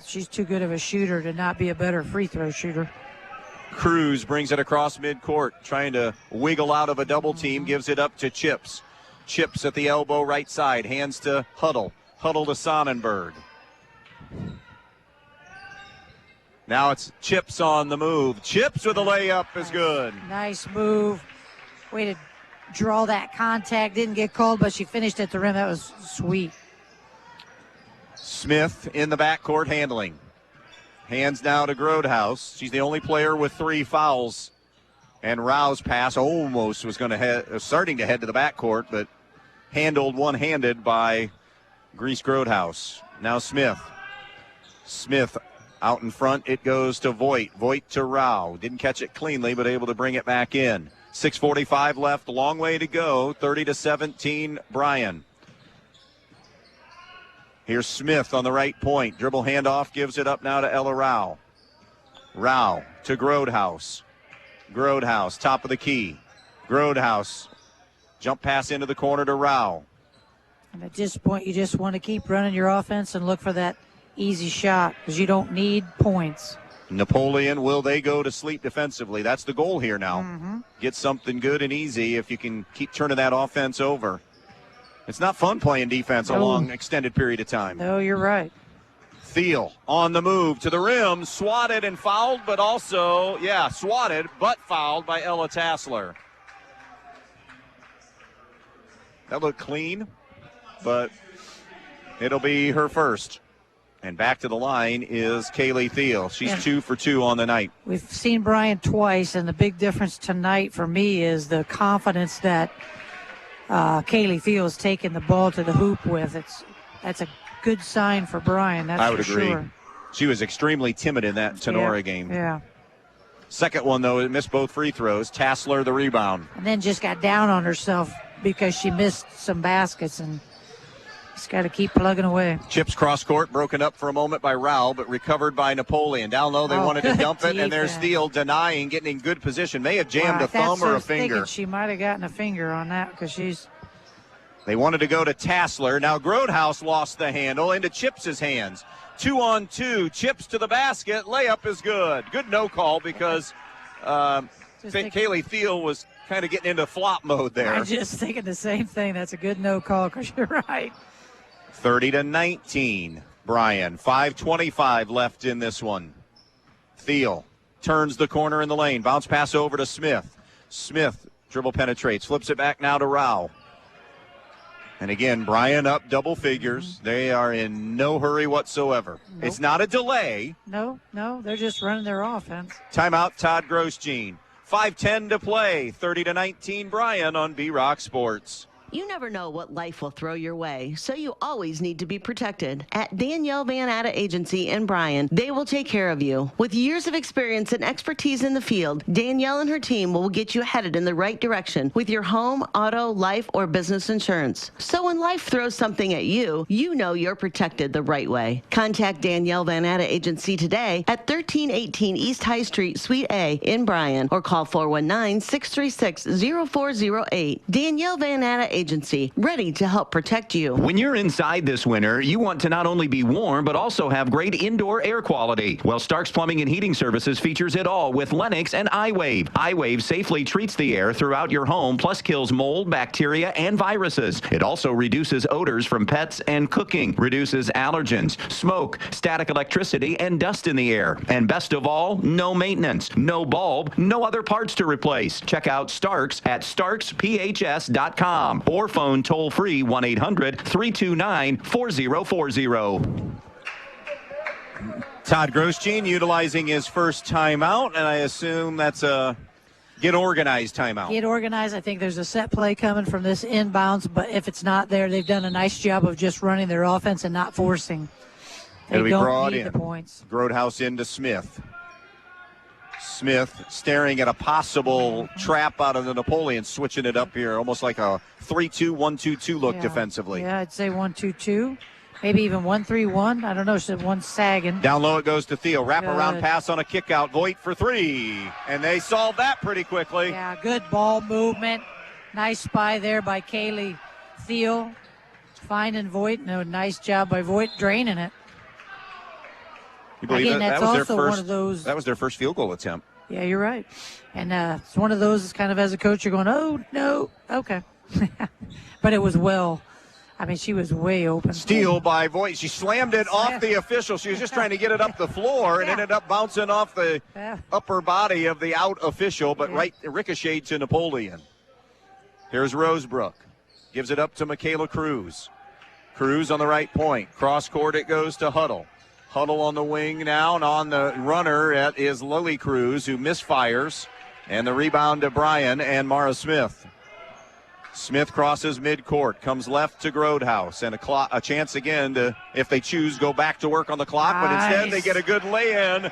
She's too good of a shooter to not be a better free throw shooter. Cruz brings it across midcourt, trying to wiggle out of a double team, gives it up to Chips. Chips at the elbow right side, hands to Huddle. Huddle to Sonnenberg. Now it's Chips on the move. Chips with a layup is good. Nice move. Way to draw that contact. Didn't get called, but she finished at the rim. That was sweet. Smith in the backcourt handling. Hands now to Grodhaus. She's the only player with 3 fouls. And Rao's pass almost was starting to head to the backcourt, but handled one-handed by Grease Grodhaus. Now Smith. Smith out in front. It goes to Voigt. Voigt to Rao. Didn't catch it cleanly, but able to bring it back in. 6:45 left. Long way to go. 30-17 Bryan. Here's Smith on the right point. Dribble handoff, gives it up now to Ella Rao. Rao to Grodhaus. Grodhaus, top of the key. Grodhaus, jump pass into the corner to Rao. And at this point, you just want to keep running your offense and look for that easy shot because you don't need points. Napoleon, will they go to sleep defensively? That's the goal here now. Get something good and easy if you can keep turning that offense over. It's not fun playing defense a long extended period of time. No, you're right. Thiel on the move to the rim, swatted and fouled, but also, swatted but fouled by Ella Tassler. That looked clean, but it'll be her first. And back to the line is Kaylee Thiel. She's 2 for 2 on the night. We've seen Bryan twice, and the big difference tonight for me is the confidence that Kaylee Thiel is taking the ball to the hoop with. That's a good sign for Bryan. That's I would agree. Sure. She was extremely timid in that Tenora game. Yeah. Second one, though, it missed both free throws. Tassler the rebound. And then just got down on herself because she missed some baskets, and just got to keep plugging away. Chips cross court, broken up for a moment by Rao, but recovered by Napoleon. Down low, they wanted to dump it, and there's Thiel denying, getting in good position. May have jammed a thumb or a finger. She might have gotten a finger on that because she's. They wanted to go to Tassler. Now Grodhaus lost the handle into Chips' hands. 2-on-2, Chips to the basket. Layup is good. Good no call because Kaylee Thiel was kind of getting into flop mode there. I'm just thinking the same thing. That's a good no call because you're right. 30-19, Bryan. 5:25 left in this one. Thiel turns the corner in the lane. Bounce pass over to Smith. Smith dribble penetrates. Flips it back now to Rao. And again, Bryan up double figures. They are in no hurry whatsoever. Nope. It's not a delay. No, they're just running their offense. Timeout, Todd Grosjean. 5:10 to play. 30-19, Bryan on B-Rock Sports. You never know what life will throw your way, so you always need to be protected. At Danielle Van Atta Agency in Bryan, they will take care of you. With years of experience and expertise in the field, Danielle and her team will get you headed in the right direction with your home, auto, life, or business insurance. So when life throws something at you, you know you're protected the right way. Contact Danielle Van Atta Agency today at 1318 East High Street, Suite A in Bryan, or call 419-636-0408. Danielle Van Atta Agency, ready to help protect you. When you're inside this winter, you want to not only be warm, but also have great indoor air quality. Well, Stark's Plumbing and Heating Services features it all with Lennox and iWave. iWave safely treats the air throughout your home, plus kills mold, bacteria, and viruses. It also reduces odors from pets and cooking, reduces allergens, smoke, static electricity, and dust in the air. And best of all, no maintenance, no bulb, no other parts to replace. Check out Stark's at starksphs.com or phone toll-free 1-800-329-4040. Todd Grosjean utilizing his first timeout, and I assume that's a get organized timeout. Get organized. I think there's a set play coming from this inbounds, but if it's not there, they've done a nice job of just running their offense and not forcing. They It'll be don't brought need in. The points. Grodhaus into Smith. Smith staring at a possible trap out of the Napoleon, switching it up here, almost like a 3-2, 1-2-2 look defensively. Yeah, I'd say 1-2-2. Maybe even 1-3-1. I don't know. She said one sagging. Down low it goes to Thiel. Wrap-around pass on a kick-out. Voigt for three. And they solved that pretty quickly. Yeah, good ball movement. Nice spy there by Kaylee Thiel. Finding Voigt. No, nice job by Voigt draining it. You believe Again, that? that's That was also their first, one of those. That was their first field goal attempt. Yeah, you're right. And it's one of those kind of as a coach, you're going, oh, no, okay. But it was well. I mean, she was way open. Steal by Voigt. She slammed it off the official. She was just trying to get it up the floor and ended up bouncing off the upper body of the out official, but right ricocheted to Napoleon. Here's Rosebrook. Gives it up to Michaela Cruz. Cruz on the right point. Cross court it goes to Huddle. Huddle on the wing now, and on the runner it is Lily Cruz, who misfires. And the rebound to Bryan and Mara Smith. Smith crosses midcourt, comes left to Grodhouse, and a chance again to, if they choose, go back to work on the clock, but instead they get a good lay-in to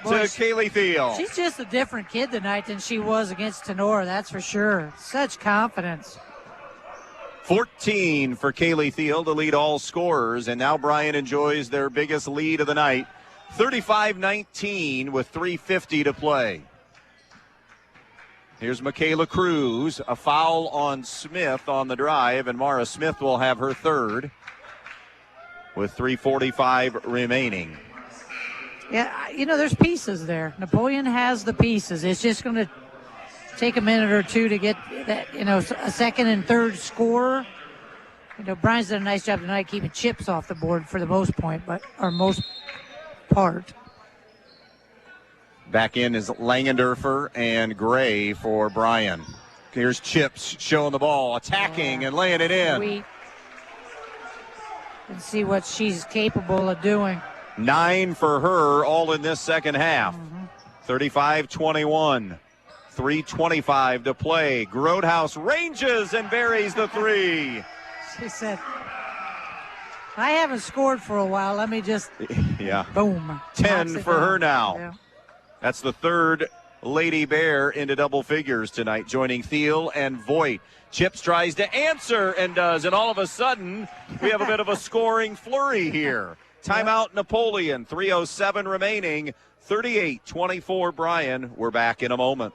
Kaylee Thiel. She's just a different kid tonight than she was against Tenora, that's for sure. Such confidence. 14 for Kaylee Thiel to lead all scorers, and now Bryan enjoys their biggest lead of the night, 35-19 with 3:50 to play. Here's Michaela Cruz, a foul on Smith on the drive, and Mara Smith will have her third with 3:45 remaining. Yeah, you know, there's pieces there. Napoleon has the pieces. It's just going to take a minute or two to get that, you know, a second and third scorer. You know, Bryan's done a nice job tonight keeping chips off the board for the most part. Back in is Langendorfer and Gray for Bryan. Here's Chips showing the ball, attacking and laying it in. Sweet. And see what she's capable of doing. 9 for her, all in this second half. 35-21. 3:25 to play. Grodhouse ranges and buries the three. She said, I haven't scored for a while. Let me just, boom. 10 for her now. Yeah. That's the third Lady Bear into double figures tonight, joining Thiel and Voigt. Chips tries to answer and does, and all of a sudden, we have a bit of a scoring flurry here. Timeout Napoleon, 3:07 remaining, 38-24 Bryan. We're back in a moment.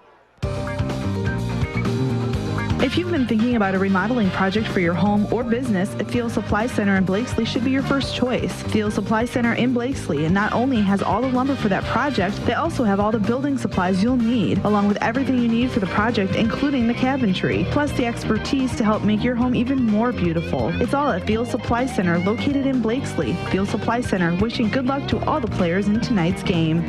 If you've been thinking about a remodeling project for your home or business, Field Supply Center in Blakesley should be your first choice. Field Supply Center in Blakesley not only has all the lumber for that project, they also have all the building supplies you'll need, along with everything you need for the project, including the cabinetry, plus the expertise to help make your home even more beautiful. It's all at Field Supply Center, located in Blakesley. Field Supply Center, wishing good luck to all the players in tonight's game.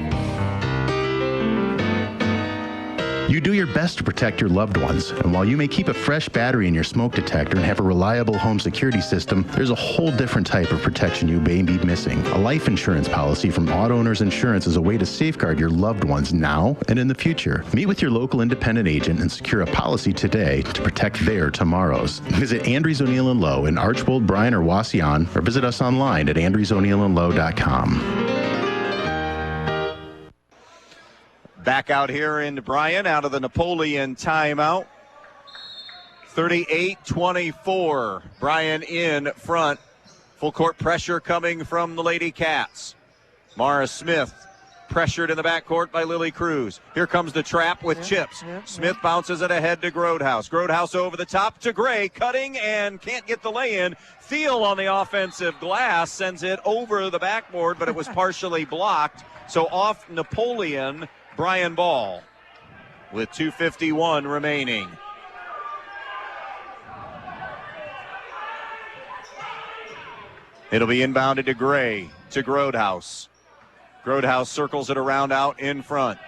You do your best to protect your loved ones, and while you may keep a fresh battery in your smoke detector and have a reliable home security system, there's a whole different type of protection you may be missing. A life insurance policy from Auto Owners Insurance is a way to safeguard your loved ones now and in the future. Meet with your local independent agent and secure a policy today to protect their tomorrows. Visit Andrews O'Neill & Lowe in Archbold, Bryan, or Wasion, or visit us online at andrewsoneillandlowe.com. Back out here in Bryan, out of the Napoleon timeout. 38-24. Bryan in front. Full court pressure coming from the Lady Cats. Mara Smith pressured in the backcourt by Lily Cruz. Here comes the trap with Chips. Smith bounces it ahead to Grodhouse. Grodhouse over the top to Gray, cutting and can't get the lay-in. Thiel on the offensive glass sends it over the backboard, but it was partially blocked. So off Napoleon, Bryan ball with 2:51 remaining. It'll be inbounded to Gray, to Grodhouse. Grodhouse circles it around out in front.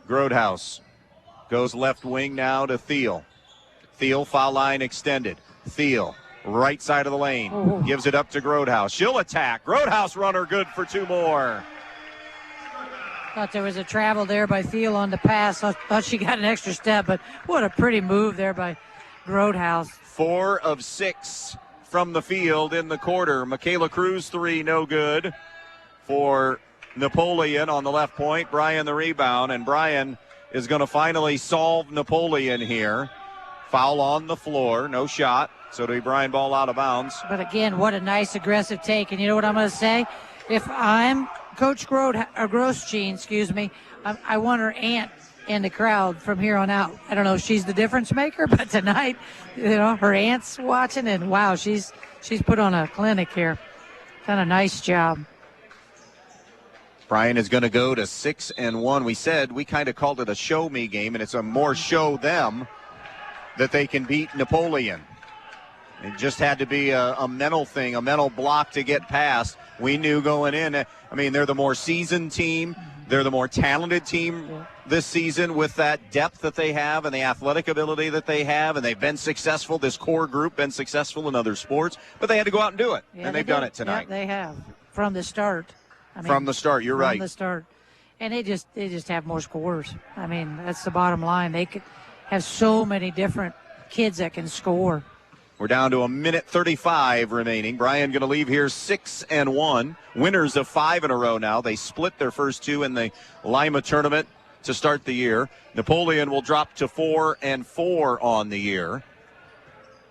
Grodhouse goes left wing now to Thiel. Thiel, foul line extended. Thiel, right side of the lane, gives it up to Grodhouse. She'll attack. Grodhouse runner good for two more. Thought there was a travel there by Thiel on the pass. I thought she got an extra step, but what a pretty move there by Grodhouse. 4 of 6 from the field in the quarter. Michaela Cruz, 3, no good for Napoleon on the left point. Bryan the rebound, and Bryan is going to finally solve Napoleon here. Foul on the floor, no shot. So it'll be Bryan ball out of bounds. But again, what a nice aggressive take. And you know what I'm going to say? If I'm Coach Grosjean, I want her aunt in the crowd from here on out. I don't know if she's the difference maker, but tonight, her aunt's watching, and wow, she's put on a clinic here. Done a nice job. Bryan is going to go to 6-1. We kind of called it a show me game, and it's a more show them that they can beat Napoleon. It just had to be a mental thing, a mental block to get past. We knew going in, they're the more seasoned team. They're the more talented team this season with that depth that they have and the athletic ability that they have, and they've been successful. This core group been successful in other sports, but they had to go out and do it, and they've done it tonight. Yeah, they have from the start. From the start, you're right. From the start, and they just have more scores. That's the bottom line. They could have so many different kids that can score. We're down to 1:35 remaining. Bryan going to leave here 6-1. Winners of 5 in a row now. They split their first 2 in the Lima tournament to start the year. Napoleon will drop to 4-4 on the year.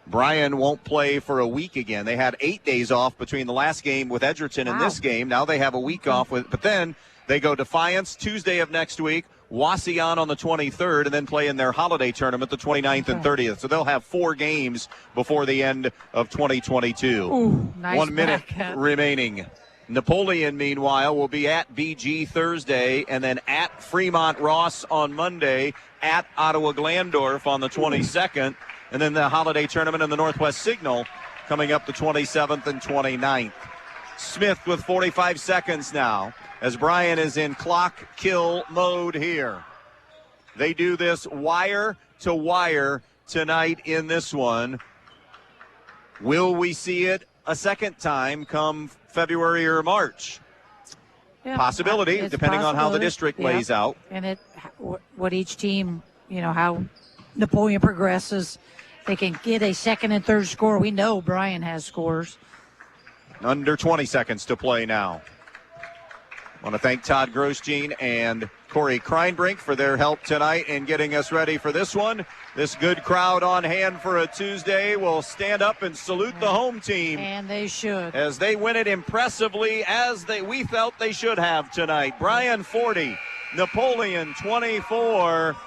Bryan won't play for a week again. They had 8 days off between the last game with Edgerton and this game. Now they have a week off, but then they go Defiance Tuesday of next week, Wauseon on the 23rd, and then play in their holiday tournament the 29th and 30th. So they'll have 4 games before the end of 2022. Ooh, nice 1 minute remaining. Napoleon, meanwhile, will be at BG Thursday, and then at Fremont Ross on Monday, at Ottawa Glandorf on the 22nd, and then the holiday tournament in the Northwest Signal coming up the 27th and 29th. Smith with 45 seconds now, as Bryan is in clock kill mode here. They do this wire to wire tonight in this one. Will we see it a second time come February or March? Yeah, possibility, depending on how the district lays out. And what each team, how Napoleon progresses. They can get a second and third score. We know Bryan has scores. Under 20 seconds to play now. I want to thank Todd Grosjean and Corey Kreinbrink for their help tonight in getting us ready for this one. This good crowd on hand for a Tuesday will stand up and salute the home team. And they should. As they win it impressively as we felt they should have tonight. Bryan 40, Napoleon 24.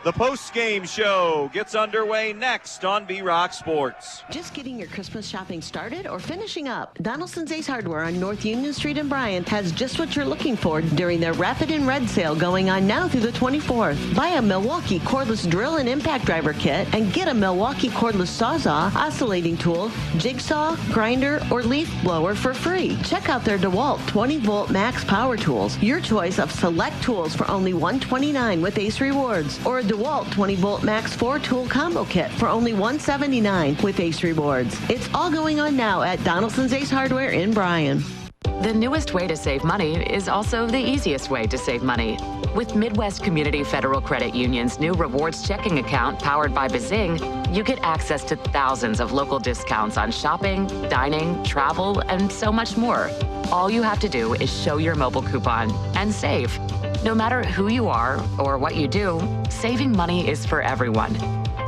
The post-game show gets underway next on B-Rock Sports. Just getting your Christmas shopping started or finishing up? Donaldson's Ace Hardware on North Union Street in Bryan has just what you're looking for during their Rapid and Red sale going on now through the 24th. Buy a Milwaukee cordless drill and impact driver kit and get a Milwaukee cordless sawzall, oscillating tool, jigsaw, grinder, or leaf blower for free. Check out their DeWalt 20-volt max power tools, your choice of select tools for only $129 with Ace Rewards, or a DeWalt 20-volt max 4-tool combo kit for only $179 with Ace Rewards. It's all going on now at Donaldson's Ace Hardware in Bryan. The newest way to save money is also the easiest way to save money. With Midwest Community Federal Credit Union's new rewards checking account powered by Bazing, you get access to thousands of local discounts on shopping, dining, travel, and so much more. All you have to do is show your mobile coupon and save. No matter who you are or what you do, saving money is for everyone.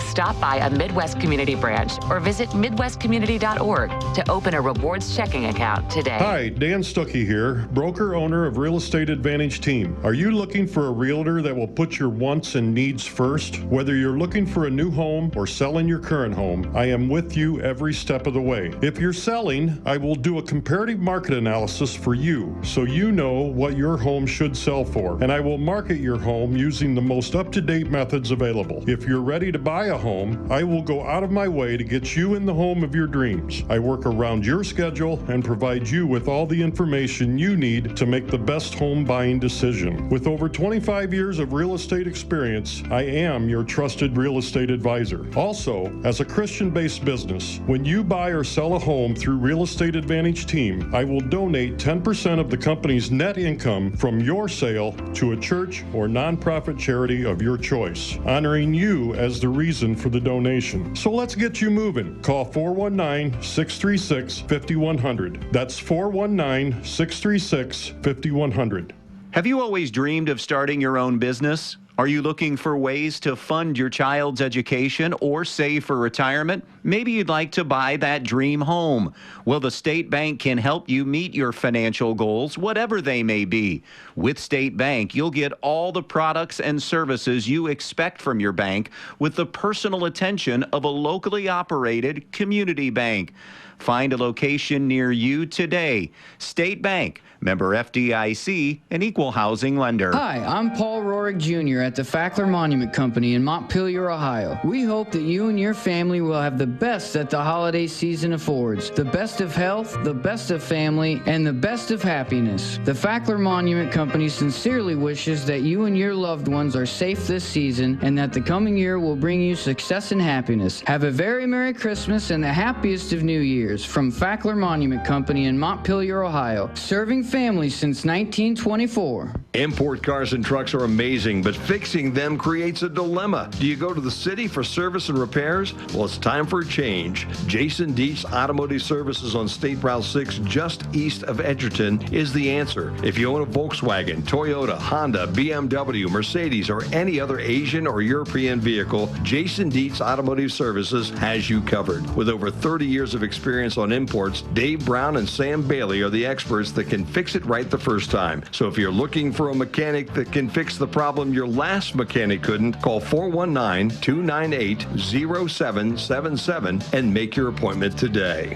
Stop by a Midwest Community branch or visit midwestcommunity.org to open a rewards checking account today. Hi, Dan Stuckey here, broker owner of Real Estate Advantage Team. Are you looking for a realtor that will put your wants and needs first? Whether you're looking for a new home or selling your current home, I am with you every step of the way. If you're selling, I will do a comparative market analysis for you so you know what your home should sell for, and I will market your home using the most up-to-date methods available. If you're ready to buy a home, I will go out of my way to get you in the home of your dreams. I work around your schedule and provide you with all the information you need to make the best home buying decision. With over 25 years of real estate experience, I am your trusted real estate advisor. Also, as a Christian-based business, when you buy or sell a home through Real Estate Advantage Team, I will donate 10% of the company's net income from your sale to a church or nonprofit charity of your choice, honoring you as the reason for the donation. So let's get you moving. Call 419-636-5100. That's 419-636-5100. Have you always dreamed of starting your own business? Are you looking for ways to fund your child's education or save for retirement? Maybe you'd like to buy that dream home. Well, the State Bank can help you meet your financial goals, whatever they may be. With State Bank, you'll get all the products and services you expect from your bank with the personal attention of a locally operated community bank. Find a location near you today. State Bank, member FDIC, an equal housing lender. Hi, I'm Paul Rorick Jr. at the Fackler Monument Company in Montpelier, Ohio. We hope that you and your family will have the best that the holiday season affords. The best of health, the best of family, and the best of happiness. The Fackler Monument Company sincerely wishes that you and your loved ones are safe this season and that the coming year will bring you success and happiness. Have a very Merry Christmas and the happiest of New Years. From Fackler Monument Company in Montpelier, Ohio, serving families since 1924. Import cars and trucks are amazing, but fixing them creates a dilemma. Do you go to the city for service and repairs? Well, it's time for a change. Jason Dietz Automotive Services on State Route 6, just east of Edgerton, is the answer. If you own a Volkswagen, Toyota, Honda, BMW, Mercedes, or any other Asian or European vehicle, Jason Dietz Automotive Services has you covered. With over 30 years of experience on imports, Dave Brown and Sam Bailey are the experts that can fix it right the first time. So if you're looking for a mechanic that can fix the problem your last mechanic couldn't, call 419-298-0777 and make your appointment today.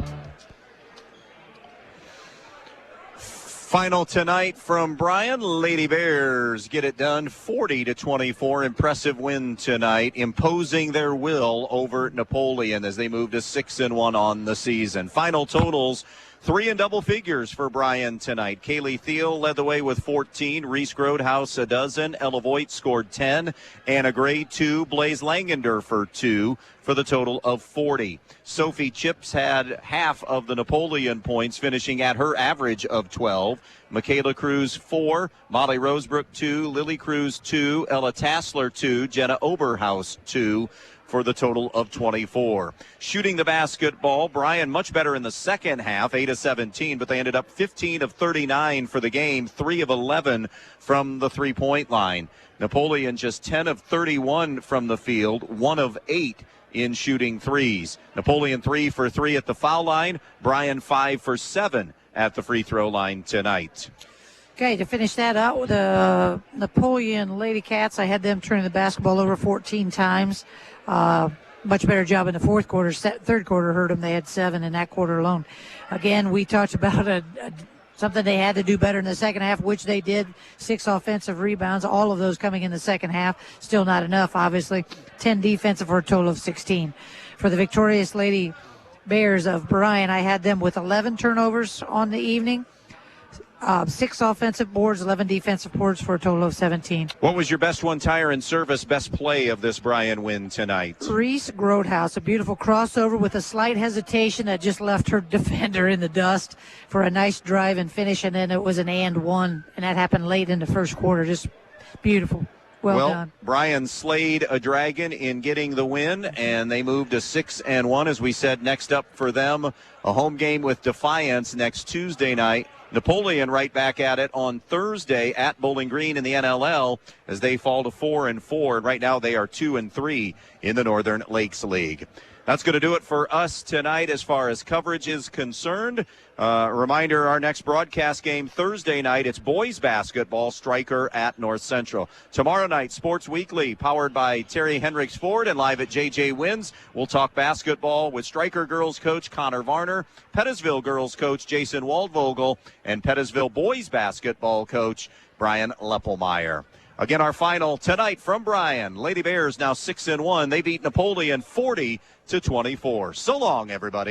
Final tonight from Bryan. Lady Bears get it done 40-24. Impressive win tonight, imposing their will over Napoleon as they move to 6-1 on the season. Final totals, 3 in double figures for Bryan tonight. Kaylee Thiel led the way with 14. Reese Grodhouse a dozen. Ella Voigt scored 10. Anna Gray 2. Blaze Langander for 2 for the total of 40. Sophie Chips had half of the Napoleon points, finishing at her average of 12. Michaela Cruz 4. Molly Rosebrook 2. Lily Cruz 2. Ella Tassler 2. Jenna Oberhaus 2. For the total of 24. Shooting the basketball, Bryan much better in the second half, 8 of 17, but they ended up 15 of 39 for the game, 3 of 11 from the three-point line. Napoleon just 10 of 31 from the field, 1 of 8 in shooting threes. Napoleon 3 for 3 at the foul line, Bryan 5 for 7 at the free throw line tonight. Okay, to finish that out with the Napoleon Lady Cats, I had them turning the basketball over 14 times. Much better job in the fourth quarter. Third quarter hurt them. They had 7 in that quarter alone. Again, we talked about something they had to do better in the second half, which they did. 6 offensive rebounds, all of those coming in the second half. Still not enough, obviously. 10 defensive for a total of 16. For the victorious Lady Bears of Bryan, I had them with 11 turnovers on the evening. 6 offensive boards, 11 defensive boards for a total of 17. What was your best one tire and service, best play of this Bryan win tonight? Reese Grodhouse, a beautiful crossover with a slight hesitation that just left her defender in the dust for a nice drive and finish, and then it was an and one, and that happened late in the first quarter. Just beautiful. Well done. Bryan slayed a dragon in getting the win, and they moved to 6-1. As we said, next up for them, a home game with Defiance next Tuesday night. Napoleon right back at it on Thursday at Bowling Green in the NLL as they fall to 4-4. And right now they are 2-3 in the Northern Lakes League. That's going to do it for us tonight as far as coverage is concerned. Reminder, our next broadcast game Thursday night, it's boys basketball, Stryker at North Central. Tomorrow night, Sports Weekly, powered by Terry Hendricks Ford and live at JJ Wins. We'll talk basketball with Stryker girls coach Connor Varner, Pettisville girls coach Jason Waldvogel, and Pettisville boys basketball coach Brian Leppelmeyer. Again, our final tonight from Bryan. Lady Bears now 6-1. They beat Napoleon 40-24. So long, everybody.